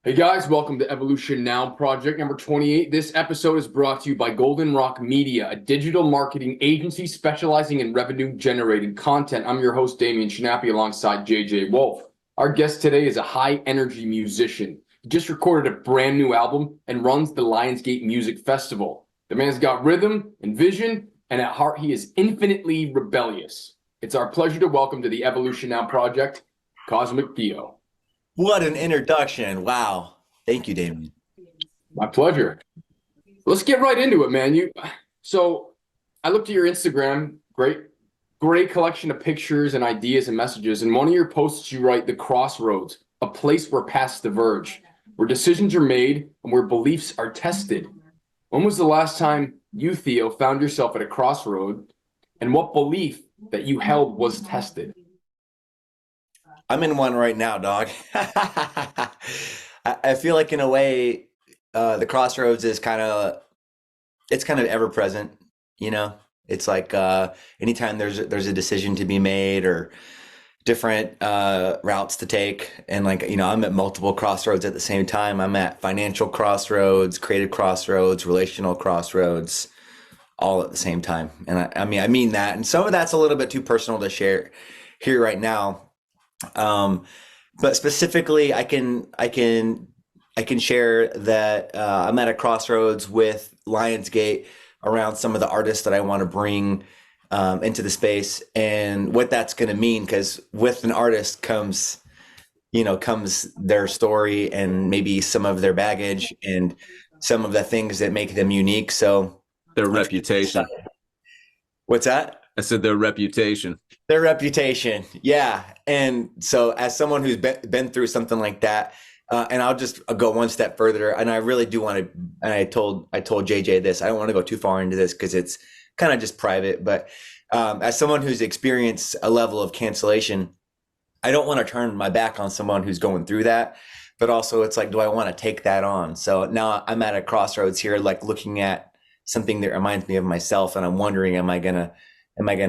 Hey guys, welcome to Evolution Now Project number 28. This episode is brought to you by Golden Rock Media, a digital marketing agency specializing in revenue generating content. I'm your host, Damien Chinappi, alongside JJ Wolf. Our guest today is a high energy musician. He just recorded a brand new album and runs the Lionsgate Music Festival. The man's got rhythm and vision, and at heart, he is infinitely rebellious. It's our pleasure to welcome to the Evolution Now Project, Cozmic Theo. What an introduction. Wow. Thank you, Damien. My pleasure. Let's get right into it, man. So I looked at your Instagram, great collection of pictures and ideas and messages. In one of your posts, you write the crossroads, a place where paths diverge, where decisions are made and where beliefs are tested. When was the last time you, Theo, found yourself at a crossroad, and what belief that you held was tested? I'm in one right now, dog. I feel like in a way, the crossroads is it's kind of ever present, you know? It's like anytime there's a decision to be made or different routes to take. And I'm at multiple crossroads at the same time. I'm at financial crossroads, creative crossroads, relational crossroads, all at the same time. And I mean that. And some of that's a little bit too personal to share here right now. But specifically, I can share that I'm at a crossroads with Lionsgate around some of the artists that I want to bring into the space and what that's going to mean. Because with an artist comes their story and maybe some of their baggage and some of the things that make them unique. So Their reputation. what's that? I said their reputation. Their reputation, yeah. And so, as someone who's been through something like that, and I'll go one step further, and I really do want to. And I told JJ this. I don't want to go too far into this because it's kind of just private. But as someone who's experienced a level of cancellation, I don't want to turn my back on someone who's going through that. But also, it's like, do I want to take that on? So now I'm at a crossroads here, like looking at something that reminds me of myself, and I'm wondering, am I gonna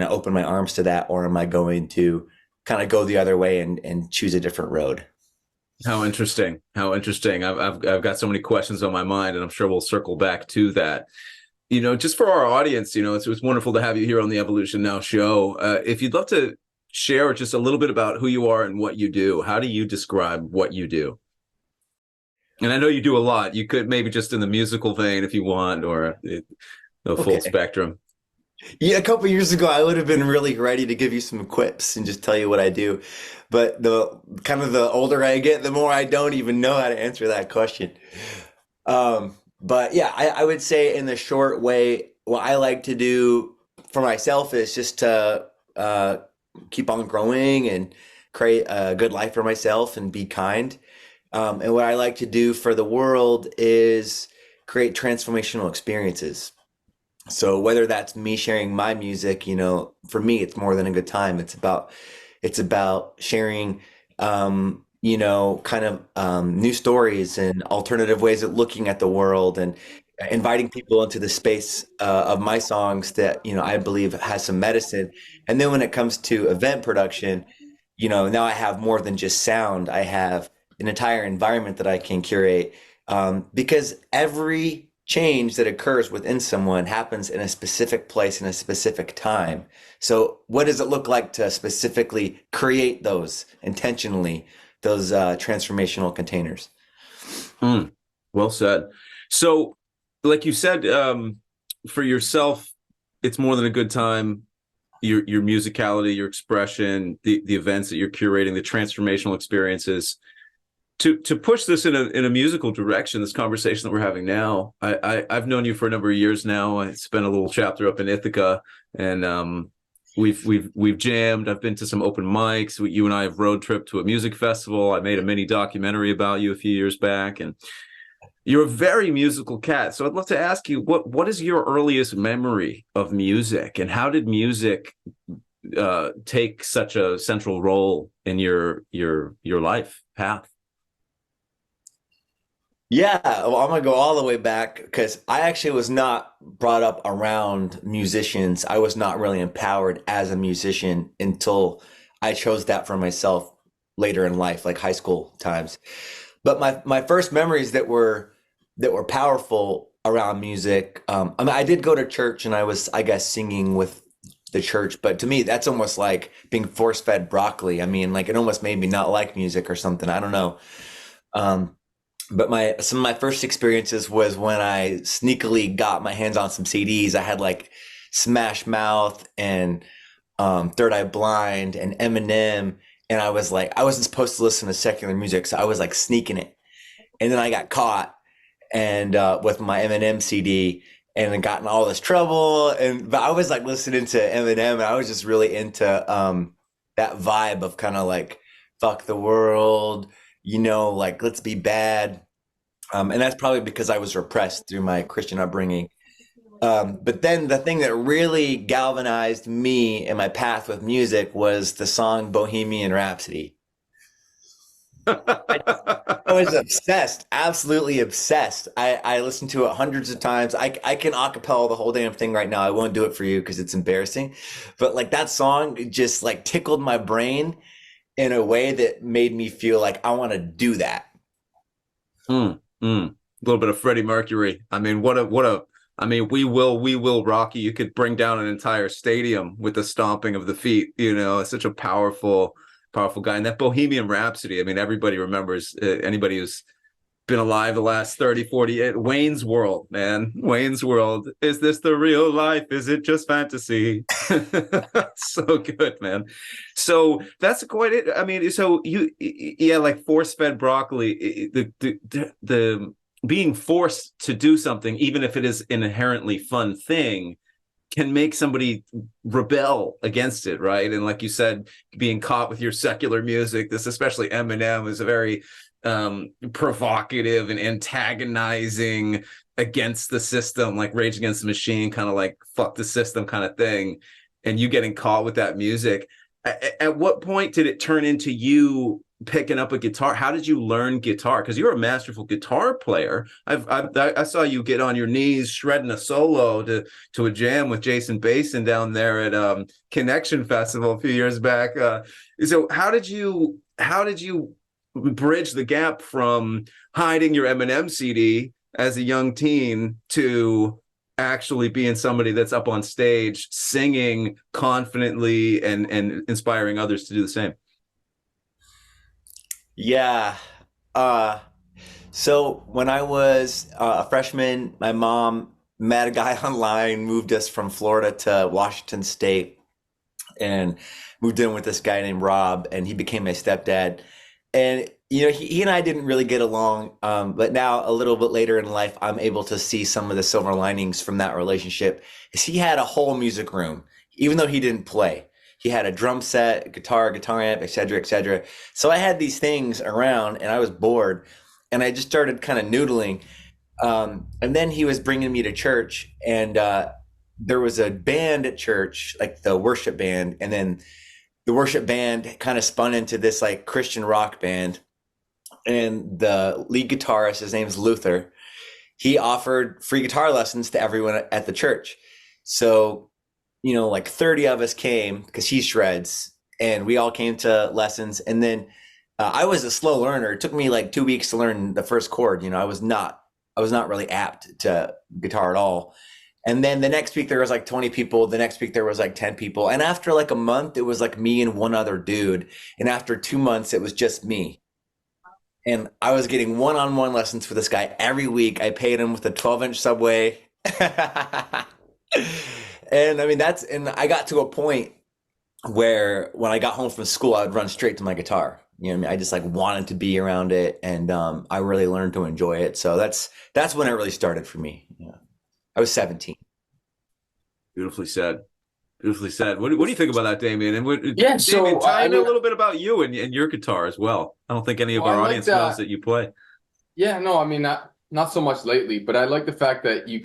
open my arms to that, or am I going to kind of go the other way and choose a different road? How interesting. How interesting. I've got so many questions on my mind, and I'm sure we'll circle back to that. Just for our audience, it's wonderful to have you here on the Evolution Now show. If you'd love to share just a little bit about who you are and what you do, how do you describe what you do? And I know you do a lot. You could maybe just in the musical vein if you want, or the full spectrum. Yeah, a couple years ago, I would have been really ready to give you some quips and just tell you what I do. But the older I get, the more I don't even know how to answer that question. But yeah, I would say in the short way, what I like to do for myself is just to keep on growing and create a good life for myself and be kind. And what I like to do for the world is create transformational experiences. So whether that's me sharing my music, for me, it's more than a good time. It's about sharing, new stories and alternative ways of looking at the world and inviting people into the space of my songs that, I believe has some medicine. And then when it comes to event production, now I have more than just sound. I have an entire environment that I can curate because every change that occurs within someone happens in a specific place in a specific time. So what does it look like to specifically create those intentionally, those transformational containers? Well said. So like you said, for yourself, it's more than a good time. Your musicality, your expression, the events that you're curating, the transformational experiences. To push this in a musical direction, this conversation that we're having now, I've known you for a number of years now. I spent a little chapter up in Ithaca, and we've jammed. I've been to some open mics. You and I have road tripped to a music festival. I made a mini documentary about you a few years back, and you're a very musical cat. So I'd love to ask you, what is your earliest memory of music, and how did music take such a central role in your life path? Yeah, well, I'm gonna go all the way back because I actually was not brought up around musicians. I was not really empowered as a musician until I chose that for myself later in life, like high school times. But my first memories that were powerful around music. I mean, I did go to church and I was, I guess, singing with the church, but to me, that's almost like being force fed broccoli. I mean, like it almost made me not like music or something. I don't know. Um, but some of my first experiences was when I sneakily got my hands on some CDs. I had like Smash Mouth and Third Eye Blind and Eminem, and I was like, I wasn't supposed to listen to secular music, so I was like sneaking it, and then I got caught and with my Eminem CD and then got in all this trouble. But I was like listening to Eminem and I was just really into that vibe of kind of like fuck the world, like let's be bad. And that's probably because I was repressed through my Christian upbringing. But then the thing that really galvanized me and my path with music was the song Bohemian Rhapsody. I was obsessed, absolutely obsessed. I listened to it hundreds of times. I can acapella the whole damn thing right now. I won't do it for you because it's embarrassing. But like that song just like tickled my brain in a way that made me feel like I want to do that. A little bit of Freddie Mercury. I mean, I mean, we will rock you. You could bring down an entire stadium with the stomping of the feet. It's such a powerful guy. And that Bohemian Rhapsody, I mean, everybody remembers, anybody who's been alive the last 30, 40 years. Wayne's World, man. Wayne's World. Is this the real life? Is it just fantasy? So good, man. So that's quite it. I mean, so like force-fed broccoli, the being forced to do something, even if it is an inherently fun thing, can make somebody rebel against it, right? And like you said, being caught with your secular music, this especially Eminem is a very provocative and antagonizing against the system, like Rage Against the Machine, kind of like fuck the system kind of thing. And you getting caught with that music. At what point did it turn into you picking up a guitar? How did you learn guitar? Because you're a masterful guitar player. I saw you get on your knees shredding a solo to a jam with Jason Basin down there at Connection Festival a few years back. So how did you bridge the gap from hiding your Eminem CD as a young teen to actually being somebody that's up on stage singing confidently and inspiring others to do the same? Yeah. So when I was a freshman, my mom met a guy online, moved us from Florida to Washington State, and moved in with this guy named Rob, and he became my stepdad. And he and I didn't really get along, but now a little bit later in life, I'm able to see some of the silver linings from that relationship. Is he had a whole music room, even though he didn't play. He had a drum set, guitar amp, et cetera, et cetera. So I had these things around and I was bored and I just started kind of noodling. And then he was bringing me to church and there was a band at church, like the worship band. And then the worship band kind of spun into this like Christian rock band. And the lead guitarist, his name is Luther, he offered free guitar lessons to everyone at the church. So like 30 of us came because he shreds and we all came to lessons. And then I was a slow learner. It took me like 2 weeks to learn the first chord. I was not really apt to guitar at all. And then the next week there was like 20 people. The next week there was like 10 people. And after like a month, it was like me and one other dude. And after 2 months, it was just me. And I was getting one-on-one lessons with this guy every week. I paid him with a 12-inch Subway. And I mean, and I got to a point where when I got home from school, I would run straight to my guitar. I mean? I just like wanted to be around it. And I really learned to enjoy it. So that's when it really started for me. Yeah. I was 17. Beautifully said. Beautifully said. What do you think about that, Damien? And Yeah, Damien, tell me a little bit about you and your guitar as well. I don't think any of our audience knows that you play. Yeah, no, I mean, not so much lately, but I like the fact that you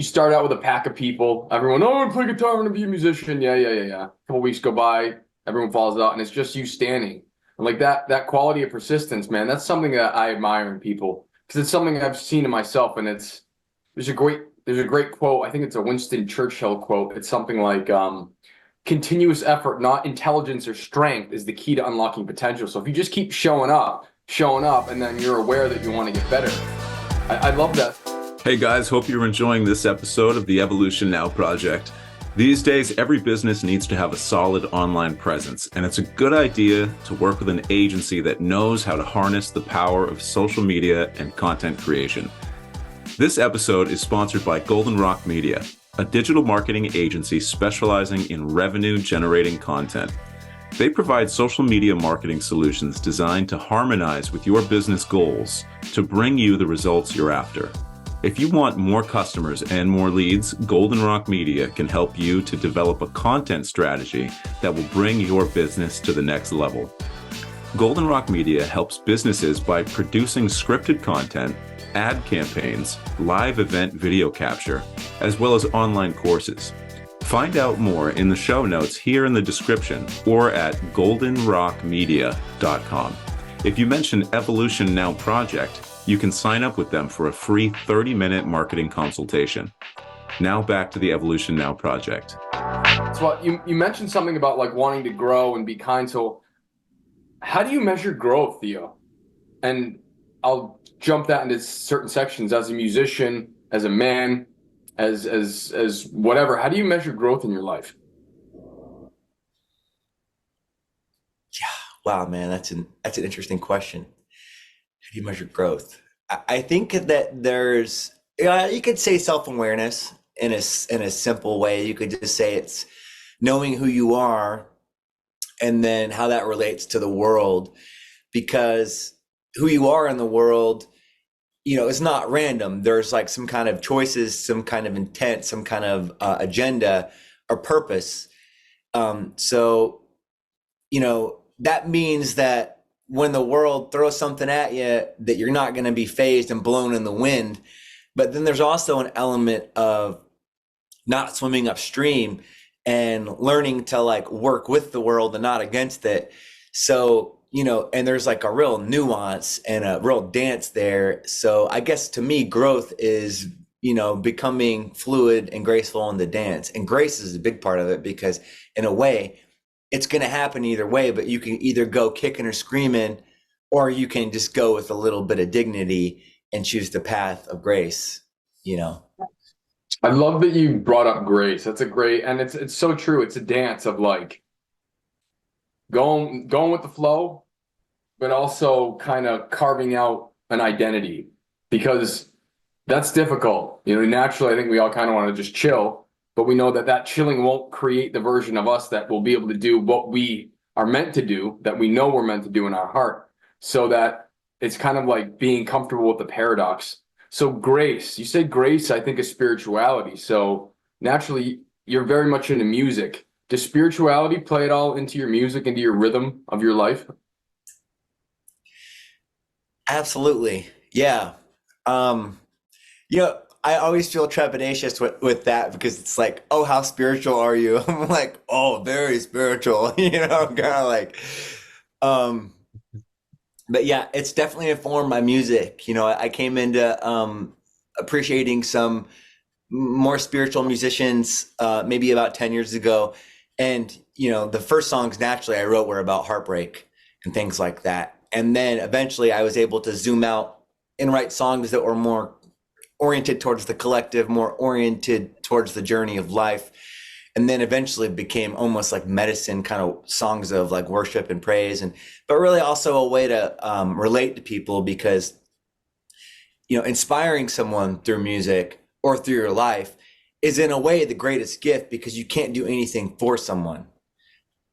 start out with a pack of people. Everyone, I want to play guitar, I want to be a musician. Yeah. A couple weeks go by, everyone falls out, and it's just you standing. And like that quality of persistence, man, that's something that I admire in people because it's something I've seen in myself. And there's a great quote. I think it's a Winston Churchill quote. It's something like, continuous effort, not intelligence or strength, is the key to unlocking potential. So if you just keep showing up, and then you're aware that you want to get better. I love that. Hey guys, hope you're enjoying this episode of the Evolution Now Project. These days, every business needs to have a solid online presence, and it's a good idea to work with an agency that knows how to harness the power of social media and content creation. This episode is sponsored by Golden Rock Media, a digital marketing agency specializing in revenue-generating content. They provide social media marketing solutions designed to harmonize with your business goals to bring you the results you're after. If you want more customers and more leads, Golden Rock Media can help you to develop a content strategy that will bring your business to the next level. Golden Rock Media helps businesses by producing scripted content, ad campaigns, live event video capture, as well as online courses. Find out more in the show notes here in the description or at goldenrockmedia.com. If you mention Evolution Now Project, you can sign up with them for a free 30-minute marketing consultation. Now back to the Evolution Now Project. So you mentioned something about like wanting to grow and be kind. So how do you measure growth, Theo? And I'll jump that into certain sections. As a musician, as a man, as whatever, how do you measure growth in your life? Yeah, wow, man, that's an interesting question. How do you measure growth? I think that there's, you could say self-awareness in a simple way. You could just say it's knowing who you are and then how that relates to the world, because who you are in the world, it's not random. There's like some kind of choices, some kind of intent, some kind of agenda or purpose. So that means that when the world throws something at you, that you're not going to be phased and blown in the wind. But then there's also an element of not swimming upstream and learning to like work with the world and not against it. So, and there's like a real nuance and a real dance there. So I guess to me, growth is, becoming fluid and graceful in the dance. And grace is a big part of it, because in a way, it's going to happen either way, but you can either go kicking or screaming, or you can just go with a little bit of dignity and choose the path of grace, I love that you brought up grace. That's a great, and it's so true. It's a dance of like going with the flow, but also kind of carving out an identity, because that's difficult. Naturally, I think we all kind of want to just chill. But we know that chilling won't create the version of us that will be able to do what we are meant to do, that we know we're meant to do in our heart. So that it's kind of like being comfortable with the paradox. So grace, you said grace, I think, is spirituality. So naturally, you're very much into music. Does spirituality play it all into your music, into your rhythm of your life? Absolutely. Yeah. I always feel trepidatious with that, because it's like, oh, how spiritual are you? I'm like, oh, very spiritual, kind of like, but yeah, it's definitely informed my music. I came into appreciating some more spiritual musicians maybe about 10 years ago. And, the first songs naturally I wrote were about heartbreak and things like that. And then eventually I was able to zoom out and write songs that were more oriented towards the collective, more oriented towards the journey of life. And then eventually became almost like medicine kind of songs of like worship and praise, but really also a way to relate to people, because, inspiring someone through music or through your life is in a way the greatest gift, because you can't do anything for someone,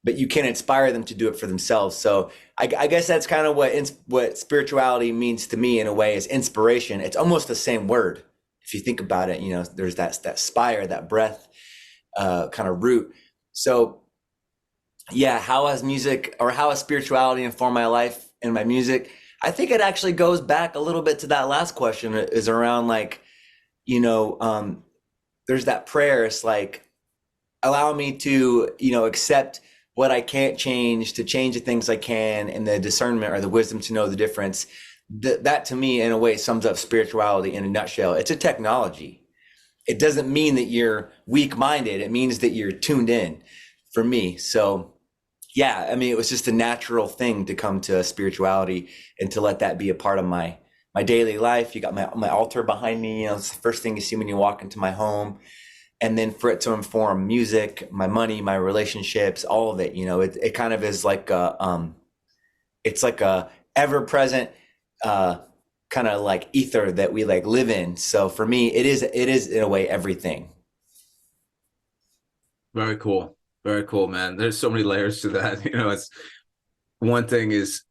but you can inspire them to do it for themselves. So I guess that's kind of what spirituality means to me in a way, is inspiration. It's almost the same word. If you think about it, there's that spire, that breath kind of root. So yeah, how has spirituality informed my life and my music? I think it actually goes back a little bit to that last question, is around like, there's that prayer. It's like, allow me to, accept what I can't change, to change the things I can, and the discernment or the wisdom to know the difference. That to me, in a way, sums up spirituality in a nutshell. It's a technology. It doesn't mean that you're weak-minded. It means that you're tuned in. for me. So yeah, I mean, it was just a natural thing to come to spirituality and to let that be a part of my daily life. You got my altar behind me. It's the first thing you see when you walk into my home. And then for it to inform music, my money, my relationships, all of it, it kind of is like it's like a ever present kind of like ether that we like live in. So for me, it is in a way everything. Very cool. Very cool, man. There's so many layers to that. It's one thing is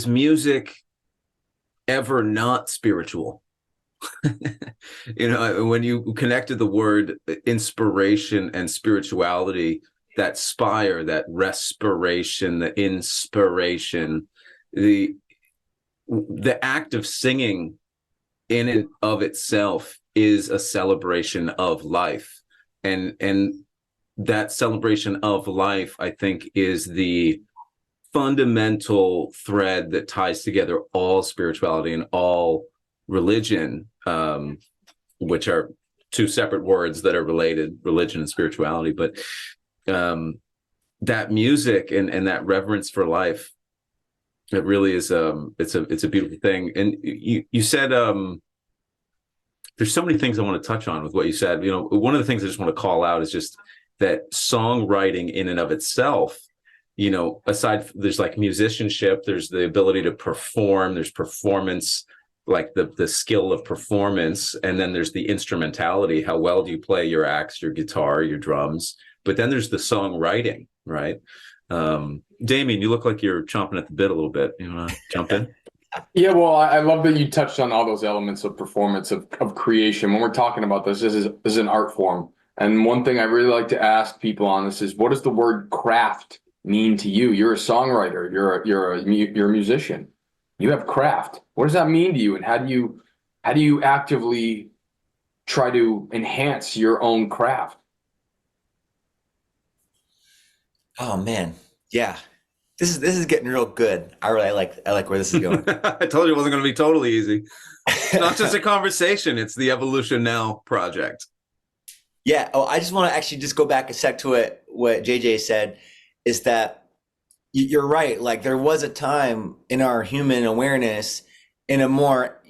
music ever not spiritual? When you connected the word inspiration and spirituality, that spire, that respiration, the inspiration, the act of singing in and of itself is a celebration of life. And that celebration of life, I think, is the fundamental thread that ties together all spirituality and all religion, which are two separate words that are related, religion and spirituality. But that music and that reverence for life, it really is it's a beautiful thing. And you said there's so many things I want to touch on with what you said. One of the things I just want to call out is just that songwriting in and of itself, there's like musicianship, there's the ability to perform, there's performance, like the skill of performance, and then there's the instrumentality. How well do you play your axe, your guitar, your drums? But then there's the songwriting, right? Damien, you look like you're chomping at the bit a little bit. You want to jump in? Yeah, well, I love that you touched on all those elements of performance, of creation. When we're talking about this is an art form. And one thing I really like to ask people on this is, what does the word craft mean to you? You're a songwriter. You're a musician. You have craft. What does that mean to you? And how do you actively try to enhance your own craft? Oh man, yeah. This is getting real good. I like where this is going. I told you it wasn't going to be totally easy. Not just a conversation. It's the Evolution Now project. Yeah. Oh, I just want to actually just go back a sec to what JJ said, is that you're right. Like there was a time in our human awareness in a more,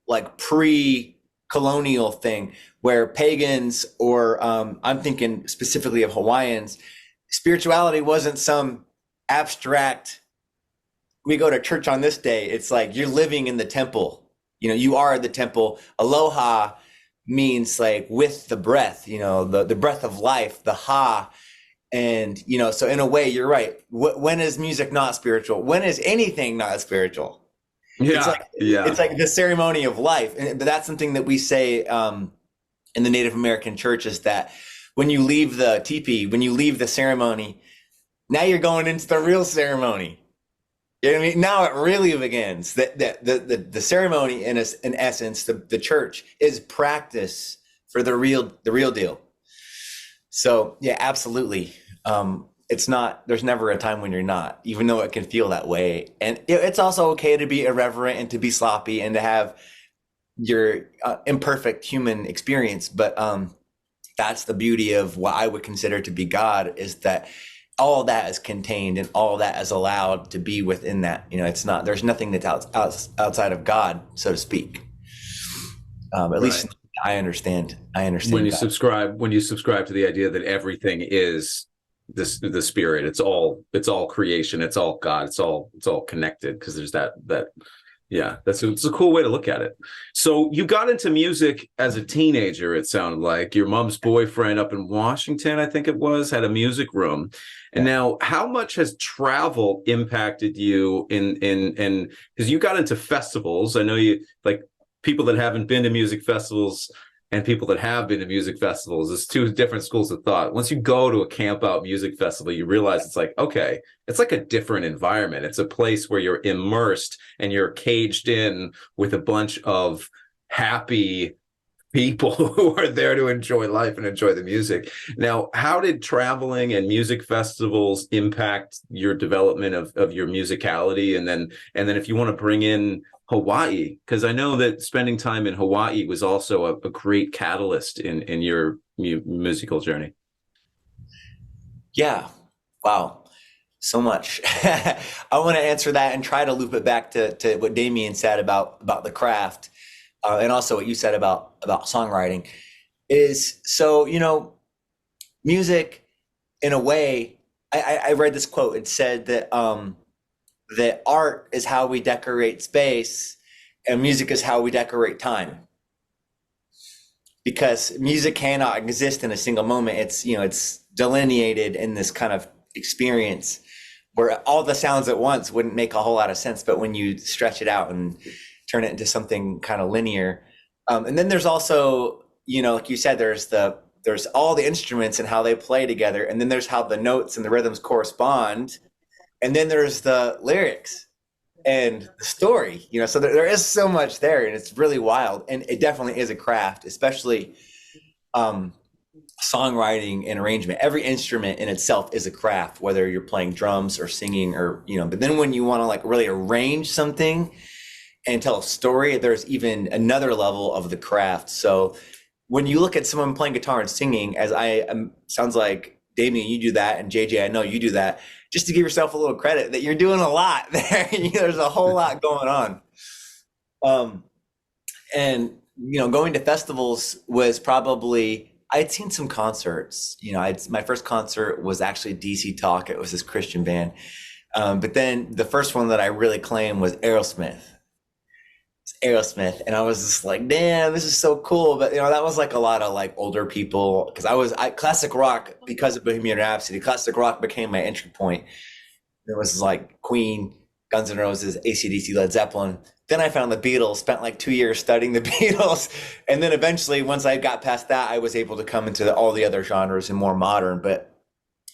like pre-colonial thing where pagans or I'm thinking specifically of Hawaiians, spirituality wasn't some abstract, we go to church on this day. It's like you're living in the temple. You are the temple. Aloha means like with the breath, the breath of life, the ha. And, so in a way, you're right. When is music not spiritual? When is anything not spiritual? Yeah. It's like the ceremony of life. And that's something that we say in the Native American church, is that when you leave the teepee, when you leave the ceremony, now you're going into the real ceremony. You know what I mean? Now it really begins. The ceremony in essence, the church is practice for the real deal. So yeah, absolutely. It's not, there's never a time when you're not, even though it can feel that way. And it's also okay to be irreverent and to be sloppy and to have your imperfect human experience. But that's the beauty of what I would consider to be God, is that all of that is contained and all of that is allowed to be within that. It's not, there's nothing that's outside of God, so to speak. At least I understand. When you subscribe to the idea that everything is the spirit, it's all creation, it's all God, it's all connected, because there's that. Yeah, it's a cool way to look at it. So you got into music as a teenager, it sounded like. Your mom's boyfriend up in Washington, I think it was, had a music room. And now, how much has travel impacted you in because you got into festivals? I know you, like, people that haven't been to music festivals and people that have been to music festivals, it's two different schools of thought. Once you go to a Campout music festival, you realize it's like, okay, it's like a different environment. It's a place where you're immersed and you're caged in with a bunch of happy people who are there to enjoy life and enjoy the music. Now, how did traveling and music festivals impact your development of your musicality? And then if you want to bring in Hawaii, because I know that spending time in Hawaii was also a great catalyst in your musical journey? Yeah. Wow. So much. I want to answer that and try to loop it back to what Damien said about the craft, and also what you said about songwriting. Is so, music, in a way, I read this quote. It said that art is how we decorate space, and music is how we decorate time. Because music cannot exist in a single moment. It's delineated in this kind of experience where all the sounds at once wouldn't make a whole lot of sense, but when you stretch it out and turn it into something kind of linear. And then there's also, like you said, there's all the instruments and how they play together, and then there's how the notes and the rhythms correspond, and then there's the lyrics and the story. So there is so much there, and it's really wild, and it definitely is a craft, especially songwriting and arrangement. Every instrument in itself is a craft, whether you're playing drums or singing or but then when you want to like really arrange something and tell a story, there's even another level of the craft. So when you look at someone playing guitar and singing, as sounds like Damien, you do that, and JJ, I know you do that, just to give yourself a little credit that you're doing a lot there. There's a whole lot going on. And going to festivals was probably, I'd seen some concerts. My first concert was actually DC Talk. It was this Christian band. But then the first one that I really claimed was Aerosmith. And I was just like, damn, this is so cool. But that was like a lot of like older people, because I classic rock, because of Bohemian Rhapsody, classic rock became my entry point. It was like Queen, Guns N' Roses, AC/DC, Led Zeppelin. Then I found the Beatles, spent like 2 years studying the Beatles. And then eventually, once I got past that, I was able to come into all the other genres and more modern. But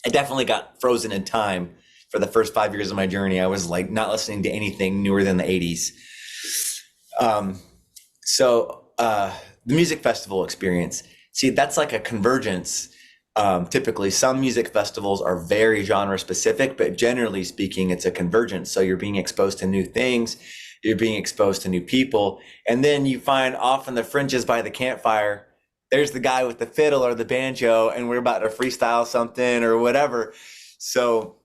I definitely got frozen in time for the first 5 years of my journey. I was like not listening to anything newer than the 80s. So the music festival experience, see, that's like a convergence. Typically, some music festivals are very genre specific, but generally speaking, it's a convergence. So you're being exposed to new things. You're being exposed to new people. And then you find off in the fringes by the campfire, there's the guy with the fiddle or the banjo, and we're about to freestyle something or whatever. So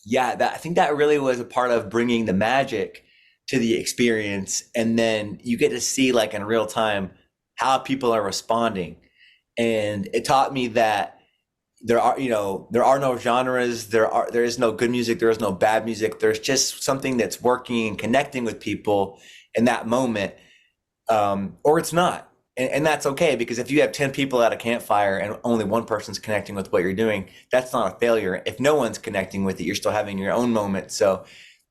yeah, I think that really was a part of bringing the magic to the experience. And then you get to see like in real time how people are responding. And it taught me that there are no genres, there is no good music, there is no bad music. There's just something that's working and connecting with people in that moment, or it's not. And that's okay, because if you have 10 people at a campfire and only one person's connecting with what you're doing, that's not a failure. If no one's connecting with it, you're still having your own moment. So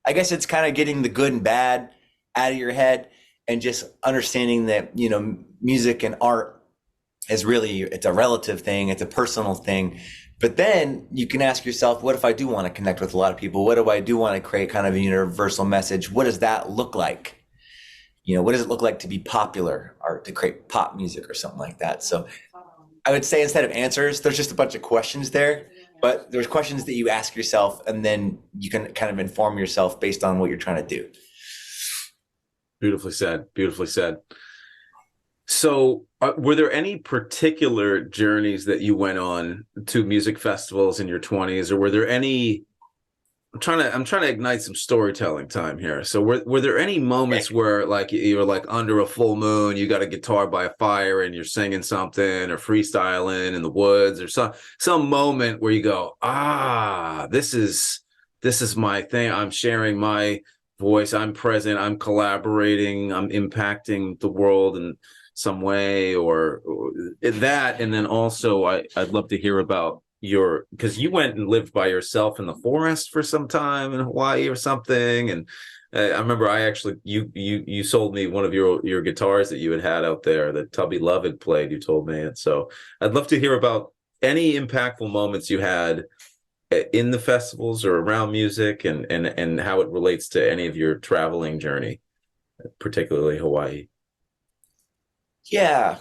I guess it's kind of getting the good and bad out of your head, and just understanding that, music and art is really, it's a relative thing. It's a personal thing. But then you can ask yourself, what if I do want to connect with a lot of people? What if I do want to create kind of a universal message? What does that look like? What does it look like to be popular, or to create pop music or something like that? So I would say, instead of answers, there's just a bunch of questions there, but there's questions that you ask yourself, and then you can kind of inform yourself based on what you're trying to do. Beautifully said. Beautifully said. So were there any particular journeys that you went on to music festivals in your 20s, or were there any, I'm trying to ignite some storytelling time here. So were there any moments where like you were like under a full moon, you got a guitar by a fire and you're singing something or freestyling in the woods, or some moment where you go, this is my thing. I'm sharing my voice. I'm present. I'm collaborating. I'm impacting the world in some way, or that. And then also I'd love to hear about because you went and lived by yourself in the forest for some time in Hawaii or something. And I remember you sold me one of your guitars that you had out there that Tubby Love had played, you told me. And so I'd love to hear about any impactful moments you had in the festivals or around music, and how it relates to any of your traveling journey, particularly Hawaii. Yeah.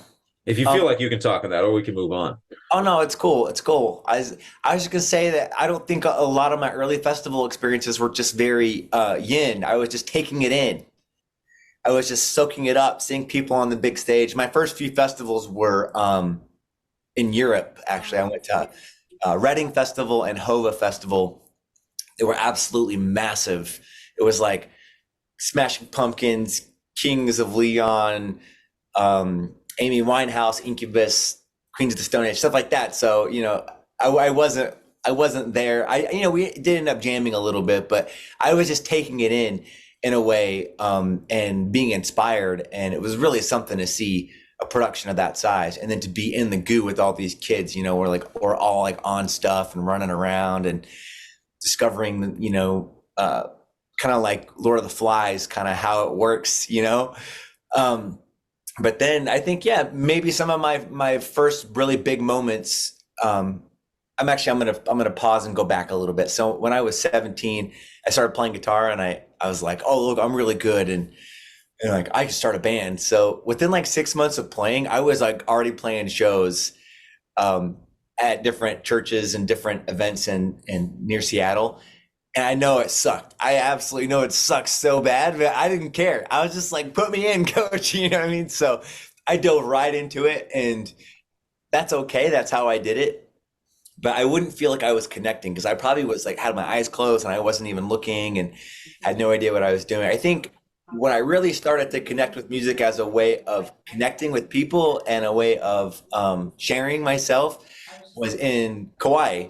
If you feel like you can talk on that, or we can move on. Oh no, it's cool. It's cool. I was just gonna say that I don't think a lot of my early festival experiences were just very yin. I was just taking it in. I was just soaking it up, seeing people on the big stage. My first few festivals were in Europe. Actually, I went to Reading Festival and Hova Festival. They were absolutely massive. It was like Smashing Pumpkins, Kings of Leon, Amy Winehouse, Incubus, Queens of the Stone Age, stuff like that. So, you know, I wasn't there. We did end up jamming a little bit, but I was just taking it in a way, and being inspired. And it was really something to see a production of that size, and then to be in the goo with all these kids, you know, we're all like on stuff and running around and discovering, you know, kind of like Lord of the Flies, kind of how it works, you know. But then I think, yeah, maybe some of my first really big moments. I'm gonna pause and go back a little bit. So when I was 17, I started playing guitar, and I was like, oh, look, I'm really good, and like I could start a band. So within like 6 months of playing, I was like already playing shows at different churches and different events in near Seattle. And I know it sucked. I absolutely know it sucks so bad, but I didn't care. I was just like, put me in, coach. You know what I mean? So I dove right into it, and that's okay. That's how I did it. But I wouldn't feel like I was connecting, because I probably was like, had my eyes closed and I wasn't even looking and had no idea what I was doing. I think when I really started to connect with music as a way of connecting with people and a way of sharing myself was in Kauai.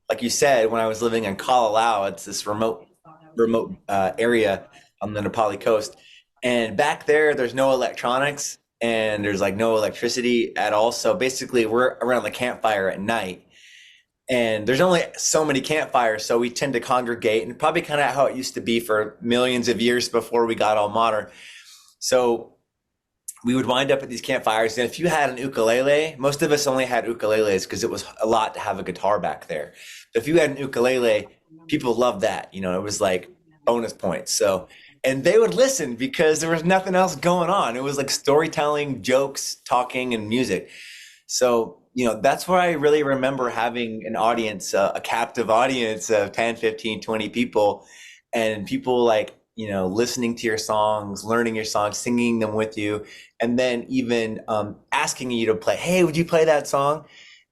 Like you said, when I was living in Kalalau, it's this remote area on the Nepali coast. And back there, there's no electronics and there's like no electricity at all. So basically we're around the campfire at night. And there's only so many campfires, so we tend to congregate, and probably kind of how it used to be for millions of years before we got all modern. So we would wind up at these campfires, and if you had an ukulele, most of us only had ukuleles because it was a lot to have a guitar back there. But if you had an ukulele, people loved that. You know, it was like bonus points. So, and they would listen because there was nothing else going on. It was like storytelling, jokes, talking, and music. So, you know, that's where I really remember having an audience, a captive audience of 10, 15, 20 people, and people like, you know, listening to your songs, learning your songs, singing them with you, and then even asking you to play, hey, would you play that song?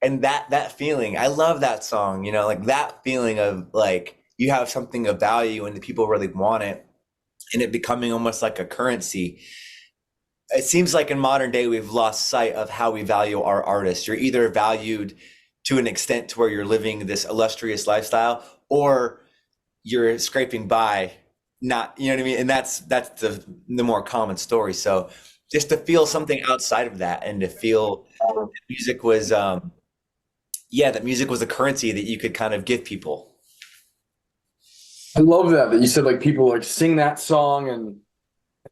And that feeling, I love that song, you know, like that feeling of like you have something of value and the people really want it, and it becoming almost like a currency. It seems like in modern day, we've lost sight of how we value our artists. You're either valued to an extent to where you're living this illustrious lifestyle, or you're scraping by, not, you know what I mean? And that's the more common story. So just to feel something outside of that, and to feel that music was, that music was a currency that you could kind of give people. I love that you said like people like sing that song and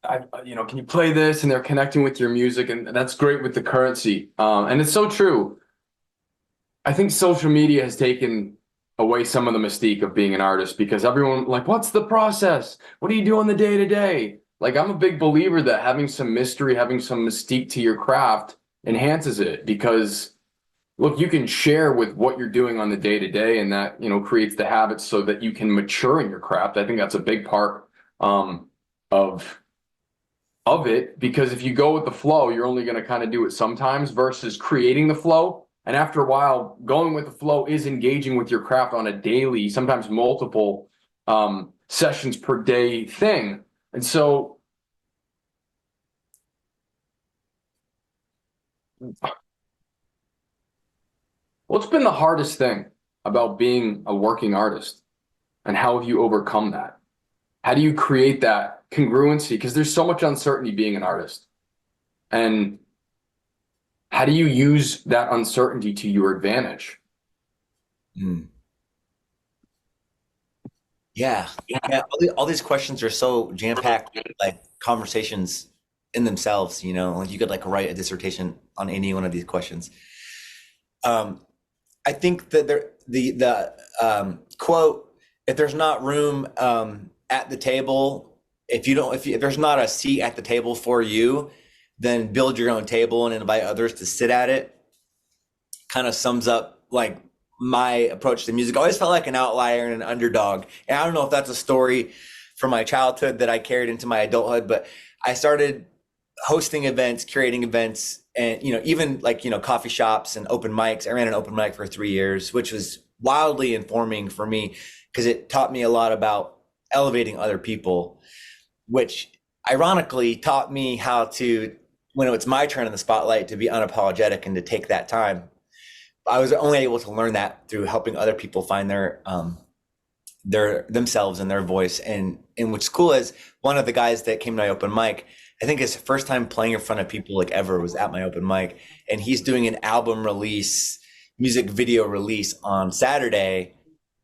can you play this? And they're connecting with your music, and that's great with the currency. And it's so true. I think social media has taken away some of the mystique of being an artist, because everyone like, what's the process? What do you do on the day to day? Like, I'm a big believer that having some mystery, having some mystique to your craft enhances it, because look, you can share with what you're doing on the day to day, and that, you know, creates the habits so that you can mature in your craft. I think that's a big part of it, because if you go with the flow, you're only going to kind of do it sometimes, versus creating the flow. And after a while, going with the flow is engaging with your craft on a daily, sometimes multiple sessions per day thing. And so what's been the hardest thing about being a working artist, and how have you overcome that? How do you create that congruency? Because there's so much uncertainty being an artist. And how do you use that uncertainty to your advantage? Yeah. All these questions are so jam-packed, like conversations in themselves, you know, like you could like write a dissertation on any one of these questions. I think that the quote, if there's not room at the table, if there's not a seat at the table for you, then build your own table and invite others to sit at it, kind of sums up like my approach to music. I always felt like an outlier and an underdog. And I don't know if that's a story from my childhood that I carried into my adulthood, but I started hosting events, curating events and even like coffee shops and open mics. I ran an open mic for 3 years, which was wildly informing for me because it taught me a lot about elevating other people, which ironically taught me how to, when it's my turn in the spotlight, to be unapologetic and to take that time. I was only able to learn that through helping other people find their themselves and their voice. And what's cool is one of the guys that came to my open mic, I think his first time playing in front of people like ever was at my open mic, and he's doing an album release, music video release on Saturday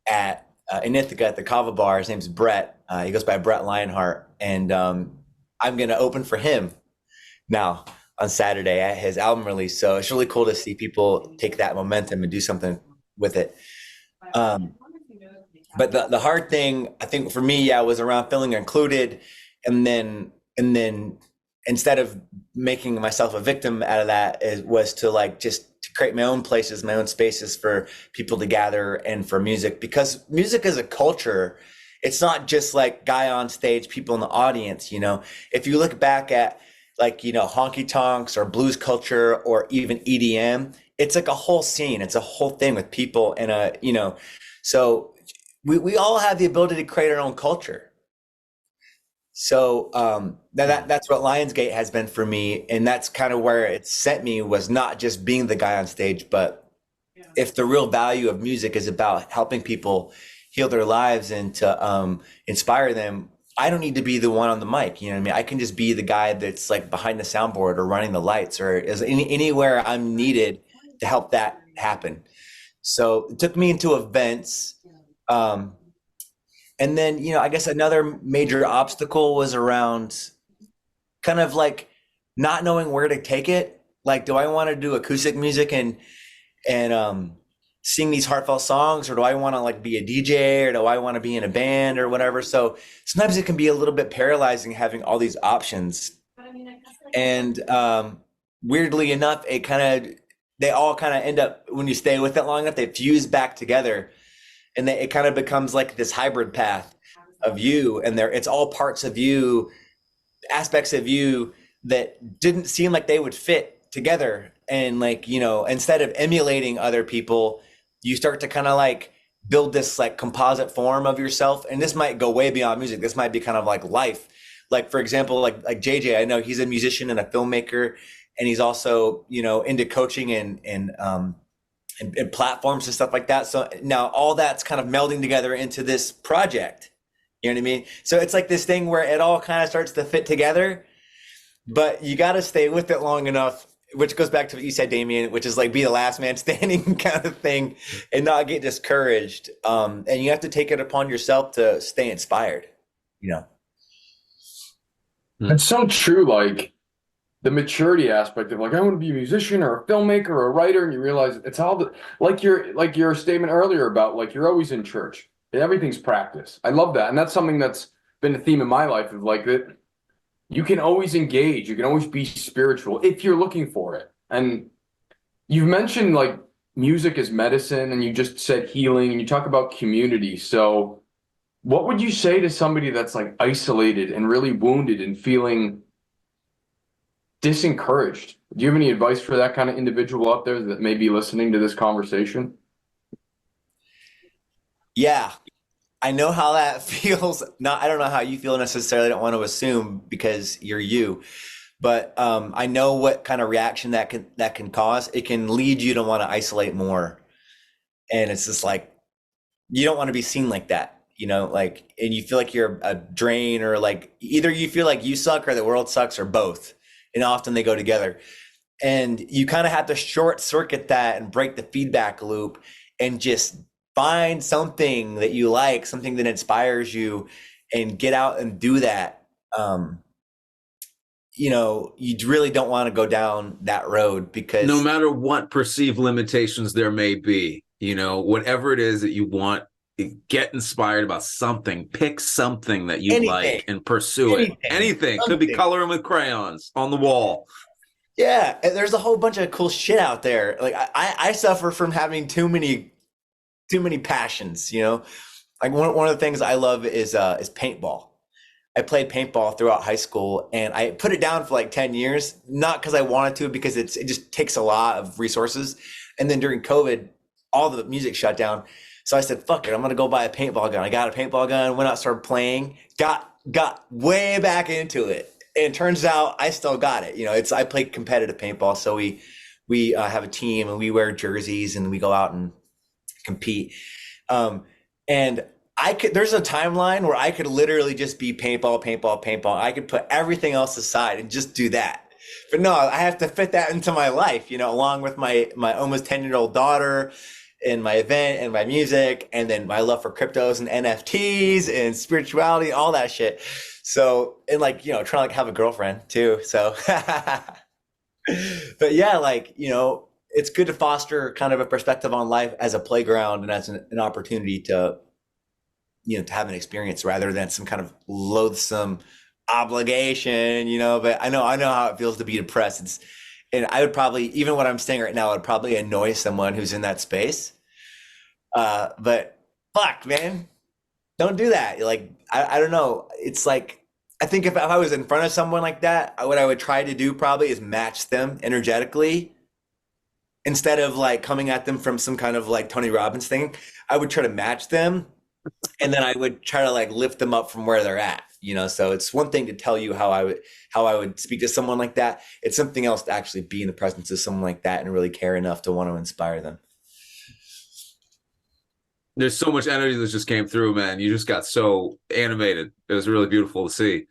at in Ithaca at the Kava Bar. His name's Brett. He goes by Brett Lionheart, and I'm gonna open for him now on Saturday at his album release. So it's really cool to see people take that momentum and do something with it. But the hard thing, I think for me, was around feeling included, and then instead of making myself a victim out of that, was to like just to create my own places, my own spaces for people to gather and for music, because music is a culture. It's not just like guy on stage, people in the audience. If you look back at like honky tonks or blues culture or even EDM, it's like a whole scene. It's a whole thing with people and so we all have the ability to create our own culture. So that's what Lionsgate has been for me, and that's kind of where it sent me, was not just being the guy on stage, but if the real value of music is about helping people heal their lives and to inspire them, I don't need to be the one on the mic. You know what I mean? I can just be the guy that's like behind the soundboard or running the lights or is anywhere I'm needed to help that happen. So it took me into events. And then, I guess another major obstacle was around kind of like not knowing where to take it. Like, do I want to do acoustic music and sing these heartfelt songs, or do I want to like be a DJ, or do I want to be in a band or whatever? So sometimes it can be a little bit paralyzing having all these options. And weirdly enough, they all kind of end up, when you stay with it long enough, they fuse back together, and it kind of becomes like this hybrid path of you, and it's all parts of you, aspects of you that didn't seem like they would fit together. And like, instead of emulating other people, you start to kind of like build this like composite form of yourself. And this might go way beyond music. This might be kind of like life. Like, for example, like JJ, I know he's a musician and a filmmaker, and he's also, into coaching and platforms and stuff like that. So now all that's kind of melding together into this project. You know what I mean? So it's like this thing where it all kind of starts to fit together, but you got to stay with it long enough, which goes back to what you said, Damien, which is like be the last man standing kind of thing and not get discouraged. And you have to take it upon yourself to stay inspired, It's so true. Like the maturity aspect of like, I want to be a musician or a filmmaker or a writer. And you realize it's all like your statement earlier about like, you're always in church. Everything's practice. I love that. And that's something that's been a theme in my life of like that. You can always engage. You can always be spiritual if you're looking for it. And you've mentioned like music is medicine, and you just said healing, and you talk about community. So what would you say to somebody that's like isolated and really wounded and feeling disencouraged? Do you have any advice for that kind of individual out there that may be listening to this conversation? Yeah. I know how that feels. I don't know how you feel necessarily. I don't want to assume because you're you, but I know what kind of reaction that can cause. It can lead you to want to isolate more, and it's just like you don't want to be seen like that, like, and you feel like you're a drain, or like either you feel like you suck or the world sucks, or both, and often they go together. And you kind of have to short circuit that and break the feedback loop and just find something that you like, something that inspires you, and get out and do that. You really don't want to go down that road, because no matter what perceived limitations there may be, whatever it is that you want, get inspired about something, pick something that you like and pursue it. Anything. Could be coloring with crayons on the wall. Yeah. And there's a whole bunch of cool shit out there. Like I suffer from having too many passions, like one of the things I love is paintball. I played paintball throughout high school, and I put it down for like 10 years, not because I wanted to, because it just takes a lot of resources. And then during COVID, all the music shut down. So I said, fuck it, I'm going to go buy a paintball gun. I got a paintball gun, went out, started playing, got way back into it. And it turns out I still got it. I play competitive paintball. So we have a team, and we wear jerseys, and we go out and compete. And there's a timeline where I could literally just be paintball. I could put everything else aside and just do that. But no, I have to fit that into my life, along with my almost 10-year-old daughter, and my event and my music, and then my love for cryptos and NFTs and spirituality, all that shit. So, and trying to have a girlfriend too. So, but yeah, it's good to foster kind of a perspective on life as a playground and as an opportunity to, to have an experience rather than some kind of loathsome obligation, but I know how it feels to be depressed. And I would probably, even what I'm saying right now, would probably annoy someone who's in that space. But fuck, man, don't do that. I don't know. It's I think if I was in front of someone like that, what I would try to do probably is match them energetically instead of coming at them from some kind of Tony Robbins thing. I would try to match them, and then I would try to lift them up from where they're at. So it's one thing to tell you how I would speak to someone like that. It's something else to actually be in the presence of someone like that and really care enough to want to inspire them. There's so much energy that just came through, man. You just got so animated. It was really beautiful to see.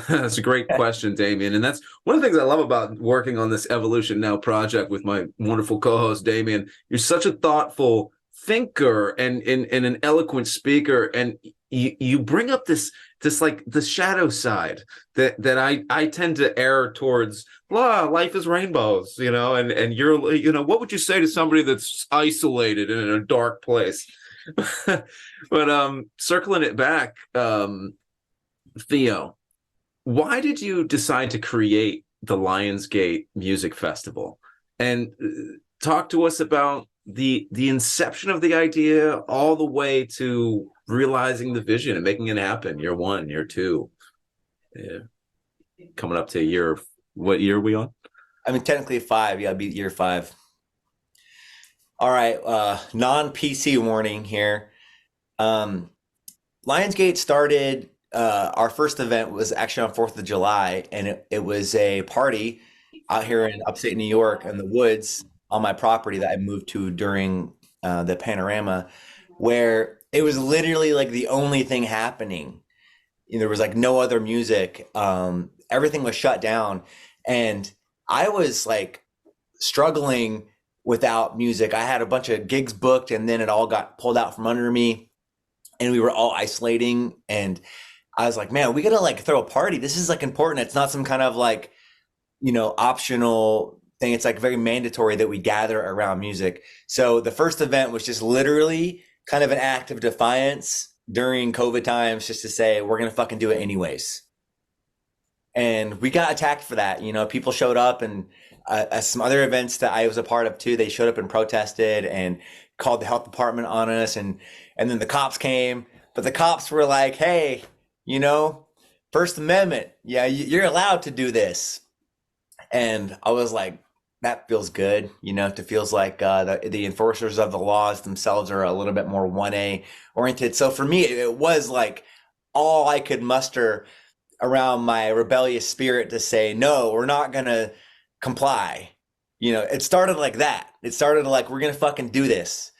That's a great question, Damien. And that's one of the things I love about working on this Evolution Now project with my wonderful co-host, Damien. You're such a thoughtful thinker and an eloquent speaker. And you bring up this the shadow side that I tend to err towards. Life is rainbows, and you're, what would you say to somebody that's isolated and in a dark place? But circling it back, Theo, why did you decide to create the Lionsgate Music Festival? And talk to us about the inception of the idea all the way to realizing the vision and making it happen. Year 1, year 2, coming up to what year are we on? I mean, technically 5. Yeah, it'd be year 5. All right. Non-PC warning here. Lionsgate started, our first event was actually on 4th of July, and it was a party out here in upstate New York in the woods on my property that I moved to during the panorama, where it was literally the only thing happening. There was no other music. Everything was shut down, and I was struggling without music. I had a bunch of gigs booked, and then it all got pulled out from under me, and we were all isolating. And I was like, man, we gotta throw a party. This is important. It's not some kind of optional thing. It's very mandatory that we gather around music. So the first event was just literally kind of an act of defiance during COVID times, just to say, we're going to fucking do it anyways. And we got attacked for that. People showed up, and some other events that I was a part of too, they showed up and protested and called the health department on us. And then the cops came, but the cops were like, hey, First Amendment. Yeah, you're allowed to do this. And I was like, that feels good. It feels like the enforcers of the laws themselves are a little bit more 1A oriented. So for me, it was all I could muster around my rebellious spirit to say, no, we're not going to comply. It started like that. It started we're going to fucking do this.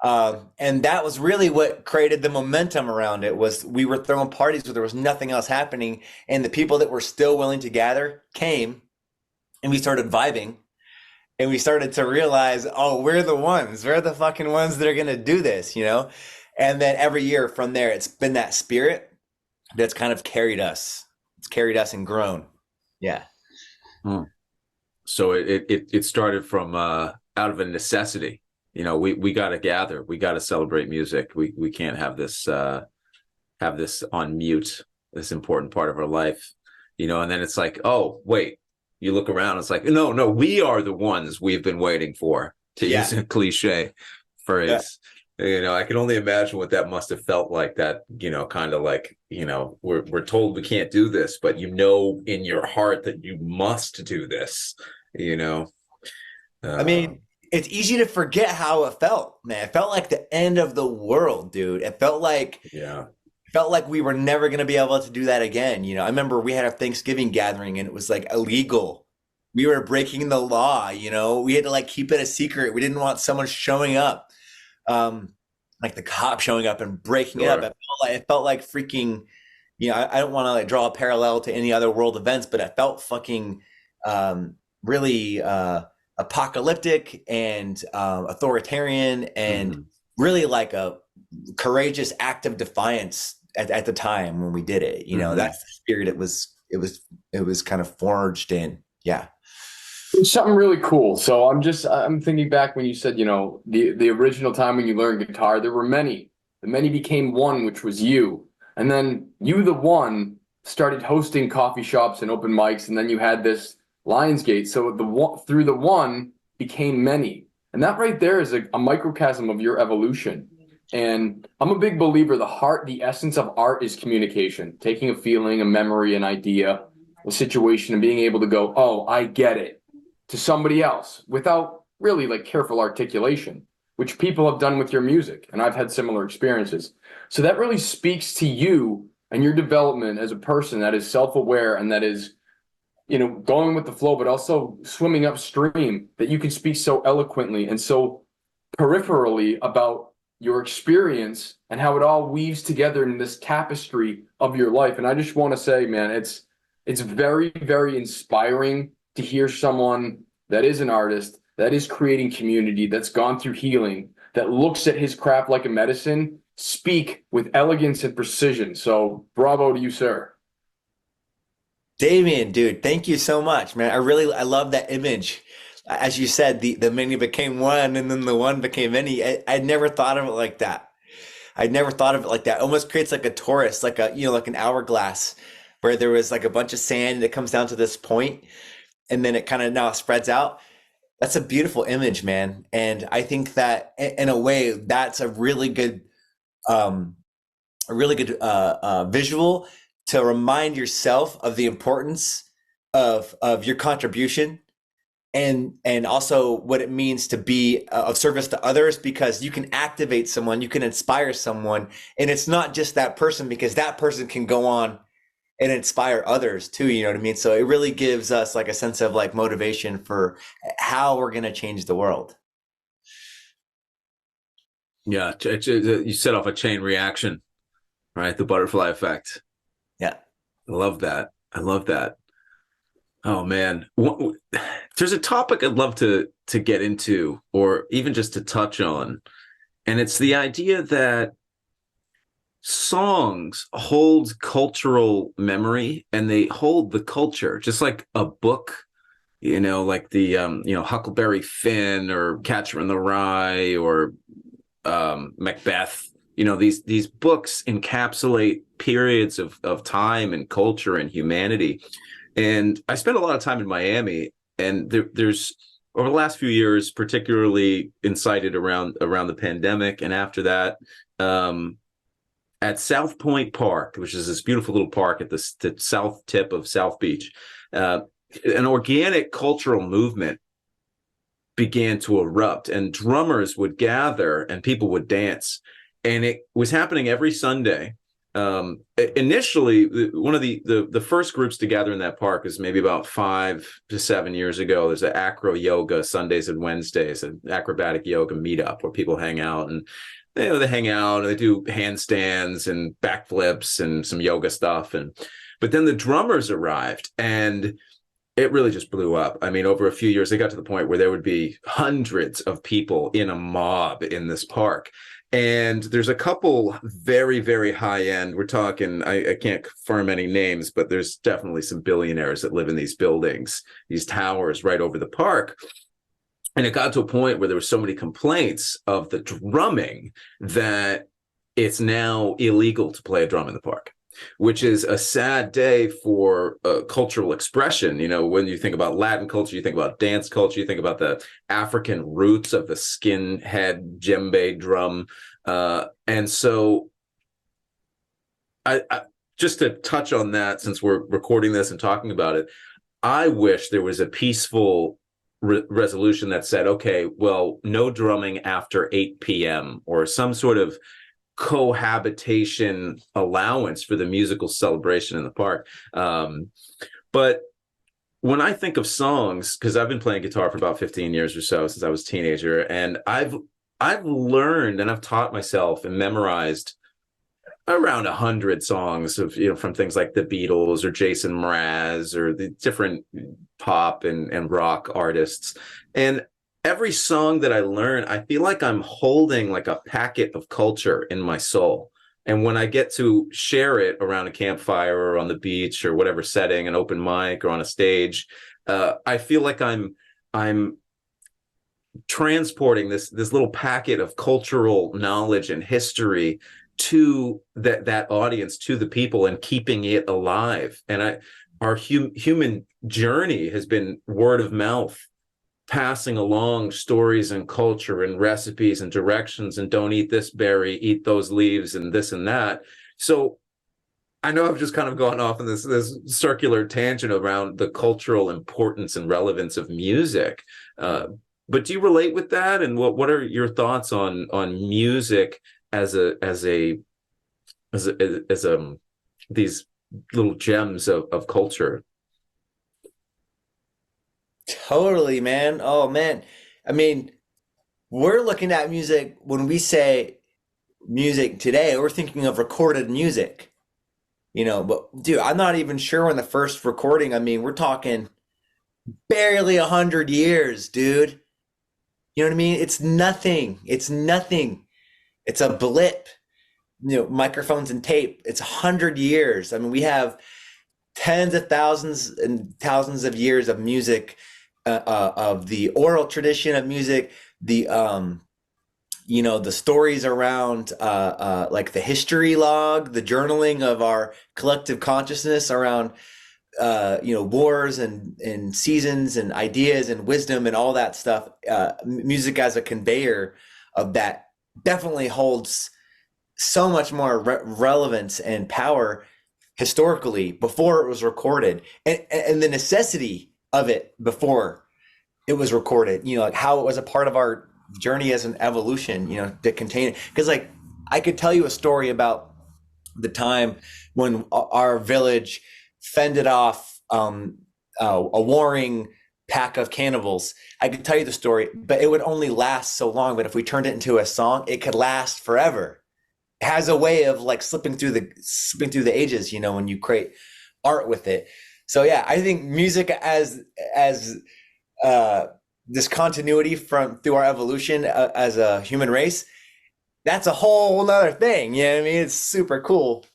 And that was really what created the momentum around it. Was we were throwing parties where there was nothing else happening, and the people that were still willing to gather came, and we started vibing. And we started to realize, oh, we're the fucking ones that are going to do this, And then every year from there, it's been that spirit that's kind of carried us. It's carried us and grown. Yeah. So it started from out of a necessity. We got to gather. We got to celebrate music. We can't have this on mute, this important part of our life, and then it's oh, wait. You look around, it's no, we are the ones we've been waiting for, to use a cliche phrase. I can only imagine what that must have felt like. That, kind of like, we're told we can't do this, but in your heart that you must do this. I mean, it's easy to forget how it felt, man. It felt like the end of the world, dude. It felt like we were never going to be able to do that again. I remember we had a Thanksgiving gathering and it was like illegal. We were breaking the law, we had to like keep it a secret. We didn't want someone showing up, like the cop showing up and breaking it up. It felt like freaking, I don't want to like draw a parallel to any other world events, but it felt fucking really apocalyptic and authoritarian and really like a courageous act of defiance at the time when we did it. That's the spirit it was kind of forged in. Yeah. It's something really cool. So I'm thinking back when you said, the original time when you learned guitar, there were many. The many became one, which was you. And then you, the one, started hosting coffee shops and open mics, and then you had this Lionsgate. So through the one became many. And that right there is a microcosm of your evolution. And I'm a big believer, the essence of art is communication, taking a feeling, a memory, an idea, a situation, and being able to go, oh, I get it, to somebody else without really like careful articulation, which people have done with your music. And I've had similar experiences. So that really speaks to you and your development as a person that is self-aware and that is, going with the flow, but also swimming upstream, that you can speak so eloquently and so peripherally about your experience and how it all weaves together in this tapestry of your life. And I just want to say, man, it's very, very inspiring to hear someone that is an artist, that is creating community, that's gone through healing, that looks at his craft like a medicine, speak with elegance and precision. So bravo to you, sir. Damien, dude, thank you so much, man. I love that image. As you said, the many became one and then the one became many. I'd never thought of it like that. It almost creates like a torus, like like an hourglass where there was like a bunch of sand and it comes down to this point and then it kind of now spreads out. That's a beautiful image, man. And I think that in a way, that's a really good visual to remind yourself of the importance of your contribution and also what it means to be of service to others, because you can activate someone, you can inspire someone, and it's not just that person, because that person can go on and inspire others too, you know what I mean? So it really gives us like a sense of like motivation for how we're going to change the world. Yeah, you set off a chain reaction, right? The butterfly effect. Yeah. I love that. Oh man. There's a topic I'd love to get into, or even just to touch on. And it's the idea that songs hold cultural memory and they hold the culture, just like a book, like the, Huckleberry Finn or Catcher in the Rye or Macbeth. These books encapsulate periods of time and culture and humanity. And I spent a lot of time in Miami, and there's over the last few years, particularly incited around the pandemic, and after that, at South Point Park, which is this beautiful little park at the south tip of South Beach, an organic cultural movement began to erupt, and drummers would gather and people would dance. And it was happening every Sunday. Initially, one of the first groups to gather in that park is maybe about 5 to 7 years ago. There's an acro yoga Sundays and Wednesdays, an acrobatic yoga meetup where people hang out, and they hang out and they do handstands and backflips and some yoga stuff. But then the drummers arrived, and it really just blew up. I mean, over a few years, they got to the point where there would be hundreds of people in a mob in this park. And there's a couple very, very high end. We're talking, I can't confirm any names, but there's definitely some billionaires that live in these buildings, these towers right over the park. And it got to a point where there were so many complaints of the drumming that it's now illegal to play a drum in the park, which is a sad day for cultural expression. When you think about Latin culture, you think about dance culture, you think about the African roots of the skinhead djembe drum. And so I just to touch on that, since we're recording this and talking about it, I wish there was a peaceful resolution that said, okay, well, no drumming after 8 p.m. or some sort of cohabitation allowance for the musical celebration in the park. But when I think of songs, because I've been playing guitar for about 15 years or so, since I was a teenager, and I've learned and I've taught myself and memorized around 100 songs of, from things like the Beatles or Jason Mraz or the different pop and rock artists. And every song that I learn, I feel like I'm holding like a packet of culture in my soul. And when I get to share it around a campfire or on the beach or whatever setting, an open mic or on a stage, I feel like I'm transporting this little packet of cultural knowledge and history to that audience, to the people, and keeping it alive. And our human journey has been word of mouth, passing along stories and culture and recipes and directions, and don't eat this berry, eat those leaves, and this and that. So I know I've just kind of gone off on this circular tangent around the cultural importance and relevance of music. But do you relate with that? And what are your thoughts on music as these little gems of culture? Totally, man. Oh, man. I mean, we're looking at music, when we say music today, we're thinking of recorded music, but dude, I'm not even sure when the first recording, I mean, we're talking barely 100 years, dude. You know what I mean? It's nothing. It's nothing. It's a blip. Microphones and tape. It's 100 years. I mean, we have tens of thousands and thousands of years of music, of the oral tradition of music, the the stories around like the history log, the journaling of our collective consciousness around wars and seasons and ideas and wisdom and all that stuff. Music as a conveyor of that definitely holds so much more relevance and power historically before it was recorded, and the necessity of it before it was recorded, like how it was a part of our journey as an evolution, to contain it. Because like I could tell you a story about the time when our village fended off a warring pack of cannibals. I could tell you the story, but it would only last so long. But if we turned it into a song, it could last forever. It has a way of like slipping through the ages, when you create art with it. So yeah, I think music as this continuity through our evolution as a human race, that's a whole nother thing. You know what I mean? It's super cool.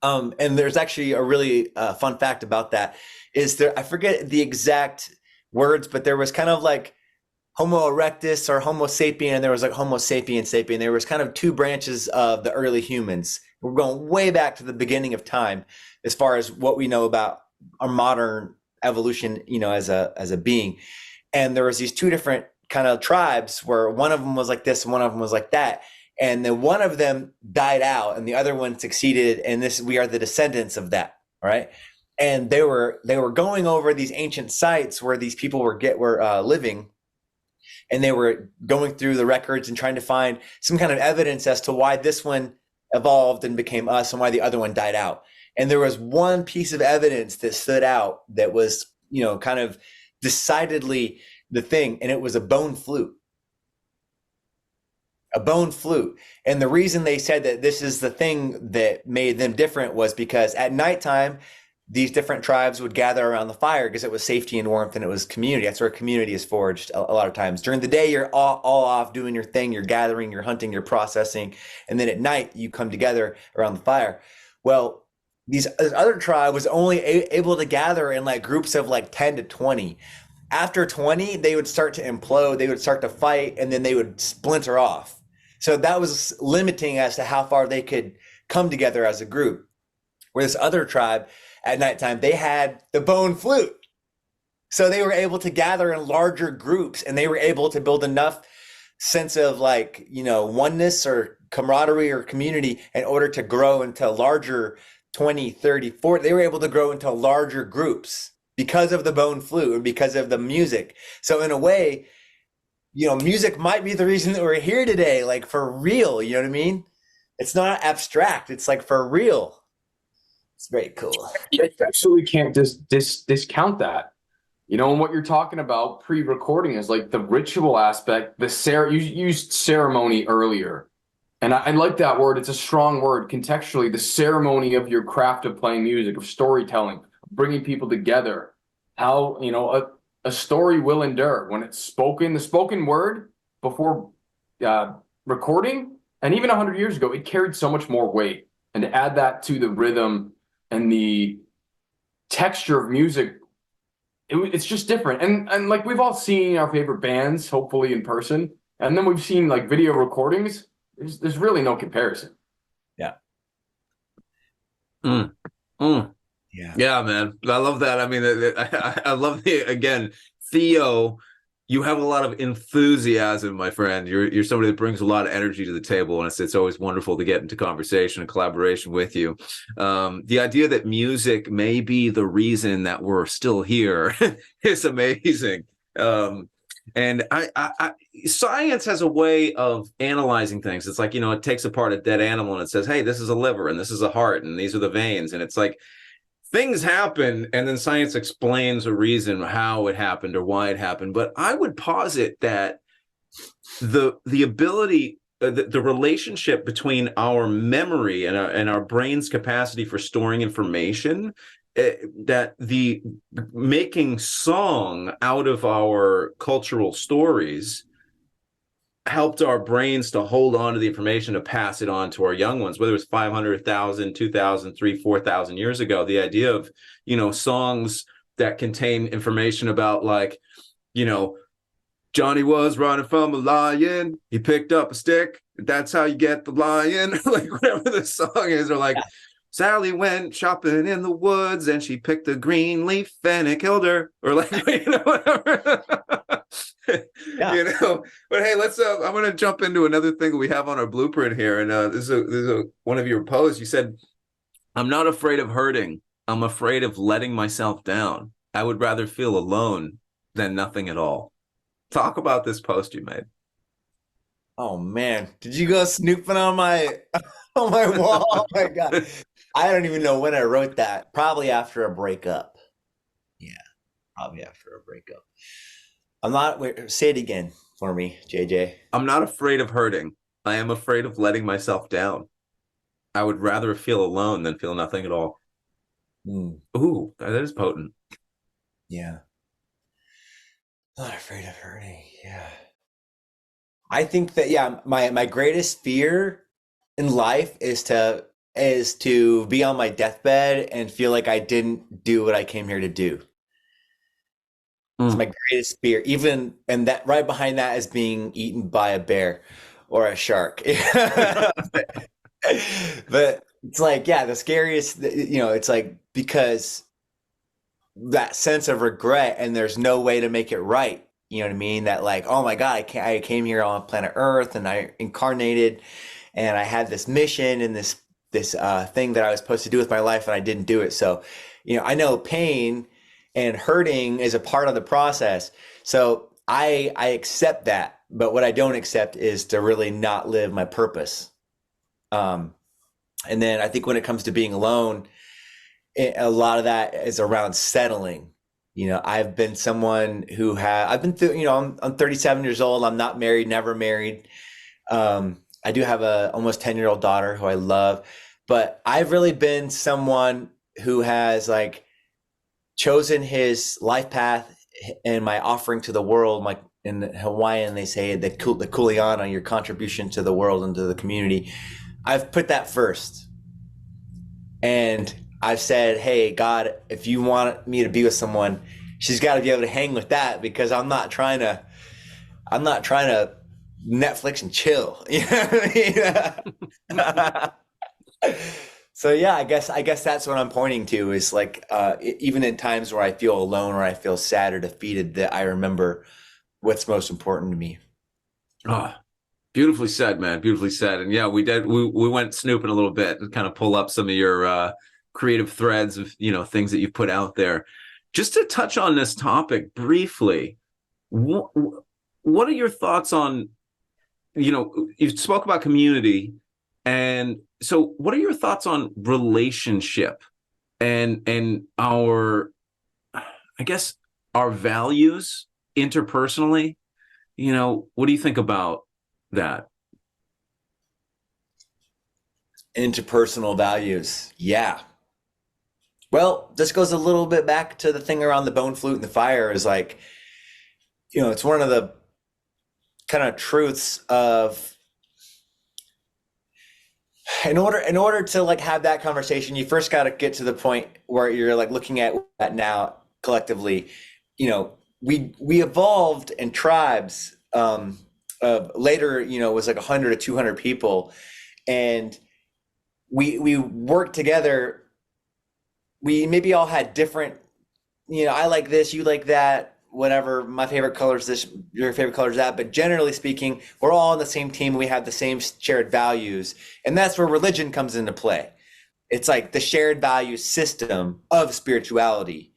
And there's actually a really fun fact about that. I forget the exact words, but there was kind of like Homo erectus or Homo sapien, and there was like Homo sapien sapien. There was kind of two branches of the early humans. We're going way back to the beginning of time as far as what we know about our modern evolution, as a being. And there was these two different kind of tribes where one of them was like this and one of them was like that. And then one of them died out and the other one succeeded. And we are the descendants of that. Right. And they were going over these ancient sites where these people were living. And they were going through the records and trying to find some kind of evidence as to why this one evolved and became us and why the other one died out. And there was one piece of evidence that stood out that was, kind of decidedly the thing. And it was a bone flute. A bone flute. And the reason they said that this is the thing that made them different was because at nighttime, these different tribes would gather around the fire because it was safety and warmth and it was community. That's where community is forged a lot of times. During the day, you're all off doing your thing. You're gathering, you're hunting, you're processing. And then at night, you come together around the fire. Well, this other tribe was only able to gather in like groups of like 10 to 20. After 20, they would start to implode. They would start to fight and then they would splinter off. So that was limiting as to how far they could come together as a group. Where this other tribe, at nighttime, they had the bone flute. So they were able to gather in larger groups and they were able to build enough sense of like, oneness or camaraderie or community in order to grow into larger 20, 30, 40. They were able to grow into larger groups because of the bone flute and because of the music. So in a way, music might be the reason that we're here today, like for real, you know what I mean? It's not abstract, it's like for real. It's very cool. You absolutely can't discount that. And what you're talking about pre-recording is like the ritual aspect, you used ceremony earlier. And I like that word. It's a strong word contextually, the ceremony of your craft of playing music, of storytelling, bringing people together. How, a story will endure when it's spoken, the spoken word before recording. And even 100 years ago, it carried so much more weight. And to add that to the rhythm and the texture of music, it's just different. And like we've all seen our favorite bands, hopefully in person. And then we've seen like video recordings. There's really no comparison. Yeah. Yeah, man. I love that. I mean, I love again, Theo, you have a lot of enthusiasm, my friend. You're somebody that brings a lot of energy to the table, and it's always wonderful to get into conversation and collaboration with you. The idea that music may be the reason that we're still here is amazing. And science has a way of analyzing things. It's like, it takes apart a dead animal and it says, hey, this is a liver and this is a heart and these are the veins. And it's like things happen and then science explains a reason how it happened or why it happened. But I would posit that the ability, the relationship between our memory and our brain's capacity for storing information, that the making song out of our cultural stories helped our brains to hold on to the information to pass it on to our young ones, whether it was 500, 1,000, 2,000, 3,000, 4,000 years ago. The idea of, songs that contain information about like, Johnny was running from a lion. He picked up a stick. That's how you get the lion. Like whatever the song is, or like, Sally went shopping in the woods and she picked a green leaf and it killed her, or like, whatever. But hey, let's I'm going to jump into another thing we have on our blueprint here. And this is one of your posts. You said, I'm not afraid of hurting. I'm afraid of letting myself down. I would rather feel alone than nothing at all. Talk about this post you made. Oh man, did you go snooping on my on my wall? Oh my God. I don't even know when I wrote that. Probably after a breakup. Yeah, probably after a breakup. Wait, say it again for me, JJ. I'm not afraid of hurting. I am afraid of letting myself down. I would rather feel alone than feel nothing at all. Ooh, that is potent. Yeah. Not afraid of hurting. Yeah. I think that, my greatest fear in life is to be on my deathbed and feel like I didn't do what I came here to do. It's my greatest fear. And that right behind that is being eaten by a bear or a shark. But it's like, the scariest, it's like, because that sense of regret and there's no way to make it right. You know what I mean? That like, oh my God, I came here on planet Earth and I incarnated and I had this mission and this thing that I was supposed to do with my life and I didn't do it. So, I know pain and hurting is a part of the process. So I accept that. But what I don't accept is to really not live my purpose. And then I think when it comes to being alone, a lot of that is around settling. I've been someone who I've been through, I'm 37 years old. I'm not married, never married. I do have a almost 10-year-old daughter who I love, but I've really been someone who has like chosen his life path and my offering to the world. Like in Hawaiian, they say the kuleana, your contribution to the world and to the community. I've put that first. And I've said, hey, God, if you want me to be with someone, she's got to be able to hang with that, because I'm not trying to Netflix and chill. You know what I mean? So yeah, I guess that's what I'm pointing to is like, even in times where I feel alone or I feel sad or defeated, that I remember what's most important to me. Oh, beautifully said, man. Beautifully said. And yeah, we did. We went snooping a little bit and kind of pull up some of your creative threads of things that you've put out there. Just to touch on this topic briefly, what are your thoughts on you spoke about community, and so what are your thoughts on relationship and our, I guess, our values interpersonally? What do you think about that? Interpersonal values. Yeah. Well, this goes a little bit back to the thing around the bone flute and the fire is like, it's one of the kind of truths of in order to like have that conversation, you first got to get to the point where you're like looking at that now collectively. We evolved in tribes later, was like 100 to 200 people, and we worked together. We maybe all had different, I like this, you like that, whatever. My favorite color is this, your favorite color is that. But generally speaking, we're all on the same team. We have the same shared values. And that's where religion comes into play. It's like the shared value system of spirituality.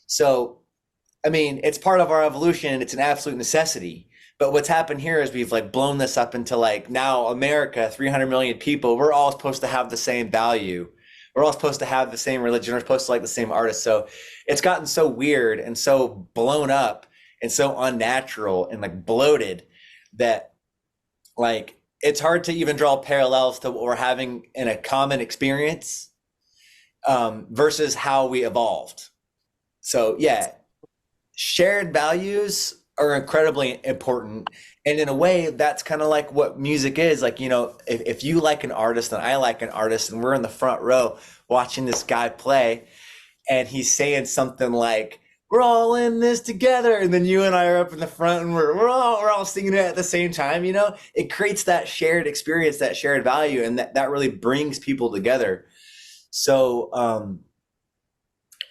So, I mean, it's part of our evolution. It's an absolute necessity. But what's happened here is we've like blown this up into like now America, 300 million people, we're all supposed to have the same value. We're all supposed to have the same religion. We're supposed to like the same artists. So it's gotten so weird and so blown up and so unnatural and like bloated that like it's hard to even draw parallels to what we're having in a common experience versus how we evolved. So yeah, shared values are incredibly important. And in a way, that's kind of like what music is. Like, if you like an artist and I like an artist and we're in the front row watching this guy play and he's saying something like, we're all in this together. And then you and I are up in the front and we're all singing it at the same time, it creates that shared experience, that shared value. And that really brings people together. So,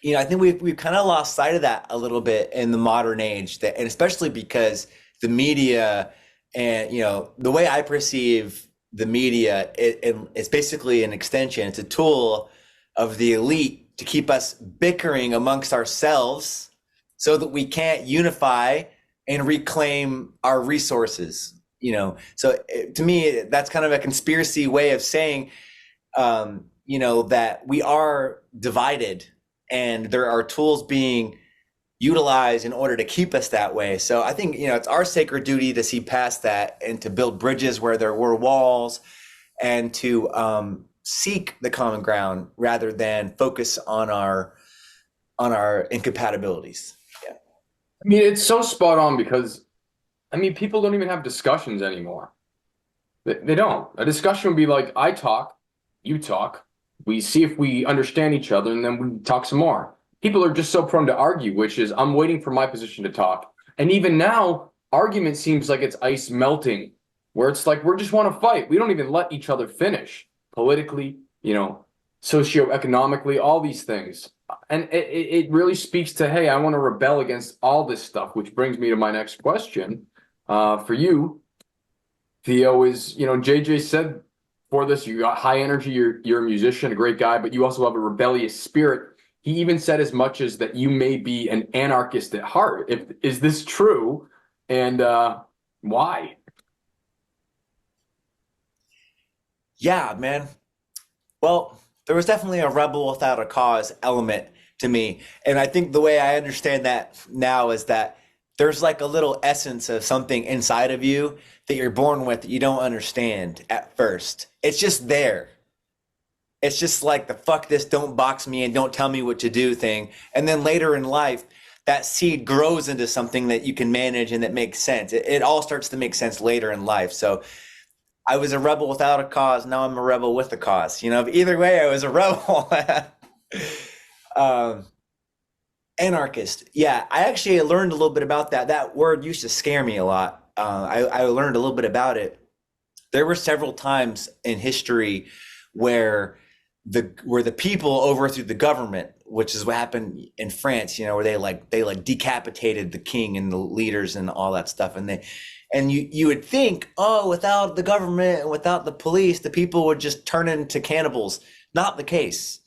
I think we've kind of lost sight of that a little bit in the modern age, and especially because the media and, the way I perceive the media, it's basically an extension. It's a tool of the elite to keep us bickering amongst ourselves so that we can't unify and reclaim our resources, So to me, that's kind of a conspiracy way of saying, that we are divided and there are tools being utilized in order to keep us that way. So I think, it's our sacred duty to see past that and to build bridges where there were walls and to seek the common ground rather than focus on our incompatibilities. Yeah. I mean, it's so spot on because, people don't even have discussions anymore. They don't. A discussion would be like, I talk, you talk, we see if we understand each other, and then we talk some more. People are just so prone to argue, which is I'm waiting for my position to talk. And even now, argument seems like it's ice melting, where it's like we just want to fight. We don't even let each other finish politically, socioeconomically, all these things. And it really speaks to, hey, I want to rebel against all this stuff, which brings me to my next question. For you, Theo, is, JJ said for this, you got high energy, you're a musician, a great guy, but you also have a rebellious spirit. He even said as much as that you may be an anarchist at heart. Is this true? And why? Yeah, man. Well, there was definitely a rebel without a cause element to me. And I think the way I understand that now is that there's like a little essence of something inside of you that you're born with that you don't understand at first. It's just there. It's just like the fuck this, don't box me and don't tell me what to do thing. And then later in life, that seed grows into something that you can manage and that makes sense. It all starts to make sense later in life. So I was a rebel without a cause. Now I'm a rebel with a cause. Either way, I was a rebel. Anarchist. Yeah, I actually learned a little bit about that. That word used to scare me a lot. I learned a little bit about it. There were several times in history where the people overthrew the government, which is what happened in France, where they decapitated the king and the leaders and all that stuff. And And you would think, oh, without the government and without the police, the people would just turn into cannibals. Not the case.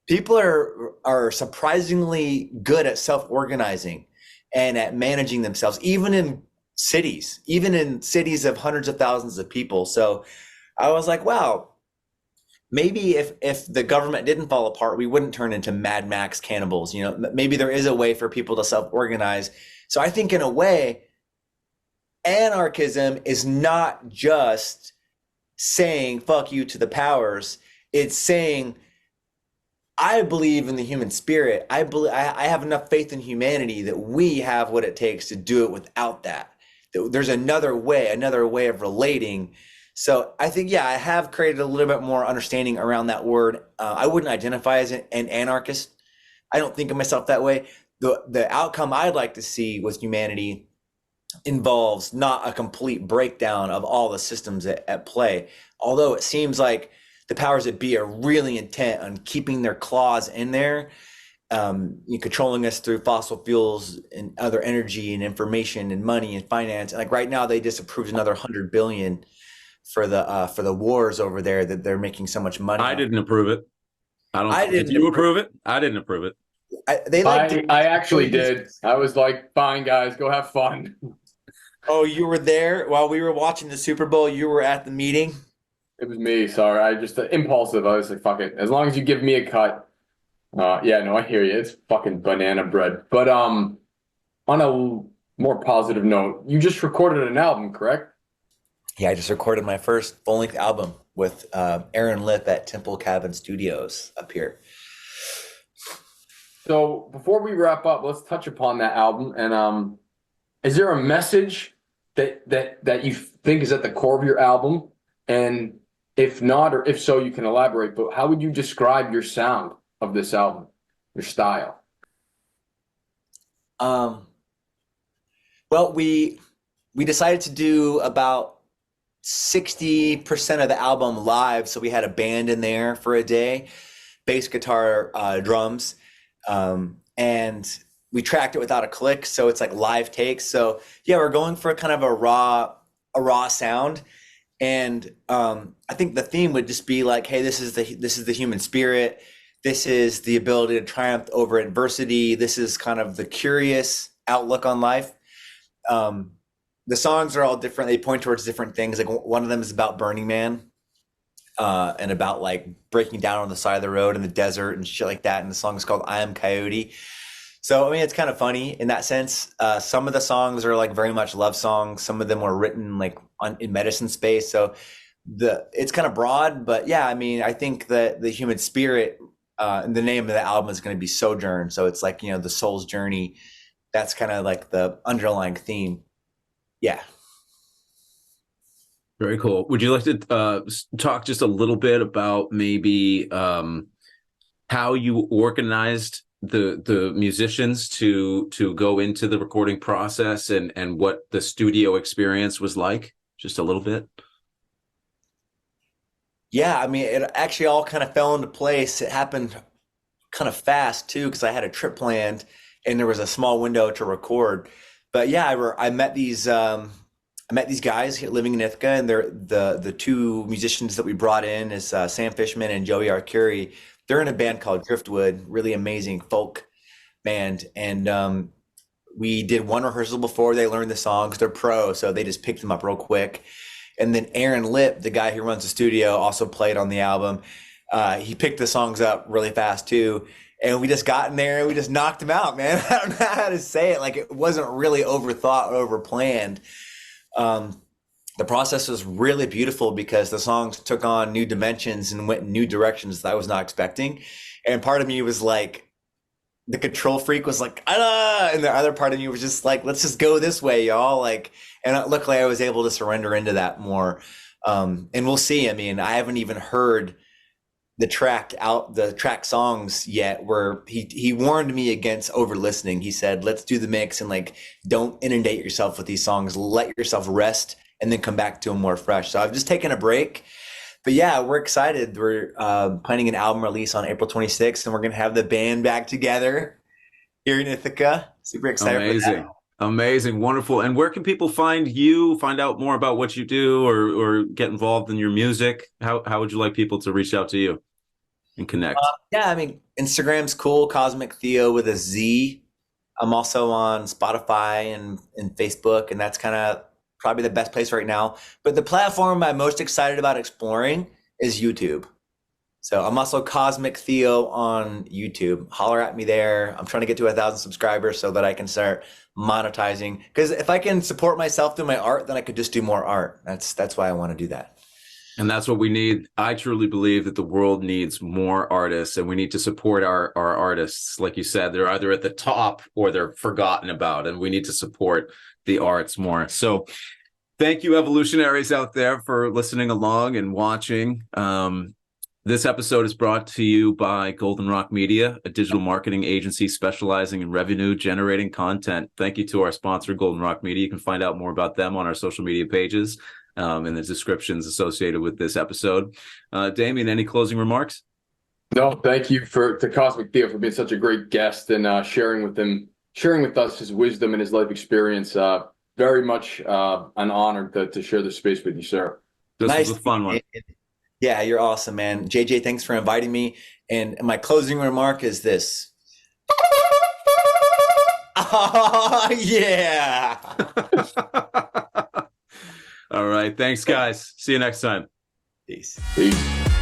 People are surprisingly good at self-organizing and at managing themselves, even in cities of hundreds of thousands of people. So I was like, wow, maybe if the government didn't fall apart, we wouldn't turn into Mad Max cannibals. You know, maybe there is a way for people to self-organize. So I think in a way, anarchism is not just saying fuck you to the powers. It's saying, I believe in the human spirit. I have enough faith in humanity that we have what it takes to do it without that. There's another way of relating. So I think, yeah, I have created a little bit more understanding around that word. I wouldn't identify as an anarchist. I don't think of myself that way. The outcome I'd like to see with humanity involves not a complete breakdown of all the systems at play. Although it seems like the powers that be are really intent on keeping their claws in there, controlling us through fossil fuels and other energy and information and money and finance. And like right now, they just approved another 100 billion for the wars over there that they're making so much money. I didn't approve it. Did you approve it? I didn't approve it. I actually did. I was like, fine, guys, go have fun. Oh, you were there while we were watching the Super Bowl? You were at the meeting? It was me. Sorry. I just impulsive. I was like, fuck it. As long as you give me a cut. Yeah, no, I hear you. It's fucking banana bread. But on a more positive note, you just recorded an album, correct? Yeah, I just recorded my first full-length album with Aaron Lip at Temple Cabin Studios up here. So before we wrap up, let's touch upon that album. And is there a message that you think is at the core of your album? And if not, or if so, you can elaborate. But how would you describe your sound of this album, your style? Well, we decided to do about 60% of the album live. So we had a band in there for a day, bass guitar, drums. And we tracked it without a click. So it's like live takes. So yeah, we're going for kind of a raw sound. And I think the theme would just be like, hey, this is the human spirit. This is the ability to triumph over adversity. This is kind of the curious outlook on life. The songs are all different. They point towards different things. Like one of them is about Burning Man, and about like breaking down on the side of the road in the desert and shit like that. And the song is called I Am Coyote. So, I mean, it's kind of funny in that sense. Some of the songs are like very much love songs. Some of them were written like in medicine space. So it's kind of broad, but yeah, I mean, I think that the human spirit, and the name of the album is going to be Sojourn. So it's like, the soul's journey. That's kind of like the underlying theme. Yeah. Very cool. Would you like to talk just a little bit about maybe how you organized the musicians to go into the recording process and what the studio experience was like? Just a little bit. Yeah, I mean, it actually all kind of fell into place. It happened kind of fast too, because I had a trip planned and there was a small window to record. But yeah, I met these guys living in Ithaca, and they're the two musicians that we brought in is Sam Fishman and Joey Arcuri. They're in a band called Driftwood, really amazing folk band. And we did one rehearsal before they learned the songs. They're pro, so they just picked them up real quick. And then Aaron Lip, the guy who runs the studio, also played on the album. He picked the songs up really fast too. And we just got in there and we just knocked them out, man. I don't know how to say it. Like, it wasn't really overthought or overplanned. The process was really beautiful because the songs took on new dimensions and went in new directions that I was not expecting. And part of me was like, the control freak was like, ah, and the other part of me was just like, let's just go this way, y'all. Like, and luckily I was able to surrender into that more. And we'll see. I mean, I haven't even heard the track songs yet, where he warned me against over listening. He said, let's do the mix and like, don't inundate yourself with these songs, let yourself rest and then come back to them more fresh. So I've just taken a break, but yeah, we're excited. We're planning an album release on April 26th, and we're going to have the band back together here in Ithaca. Super excited. Amazing. For Amazing, wonderful. And where can people find you, find out more about what you do, or get involved in your music? How would you like people to reach out to you and connect? Yeah, I mean, Instagram's cool, Cosmic Theo with a Z. I'm also on Spotify and Facebook, and that's kind of probably the best place right now. But the platform I'm most excited about exploring is YouTube. So I'm also Cosmic Theo on YouTube. Holler at me there. I'm trying to get to 1,000 subscribers so that I can start monetizing. Because if I can support myself through my art, then I could just do more art. That's why I want to do that. And that's what we need. I truly believe that the world needs more artists, and we need to support our artists. Like you said, they're either at the top or they're forgotten about, and we need to support the arts more. So thank you, evolutionaries out there, for listening along and watching. This episode is brought to you by Golden Rock Media, a digital marketing agency specializing in revenue generating content. Thank you to our sponsor, Golden Rock Media. You can find out more about them on our social media pages and the descriptions associated with this episode. Damien, any closing remarks? No, thank you to Cosmic Theo for being such a great guest and sharing with us his wisdom and his life experience. Very much an honor to share this space with you, sir. This was a fun one. Yeah, you're awesome, man. JJ, thanks for inviting me. And my closing remark is this. Oh, yeah. All right. Thanks, guys. See you next time. Peace. Peace.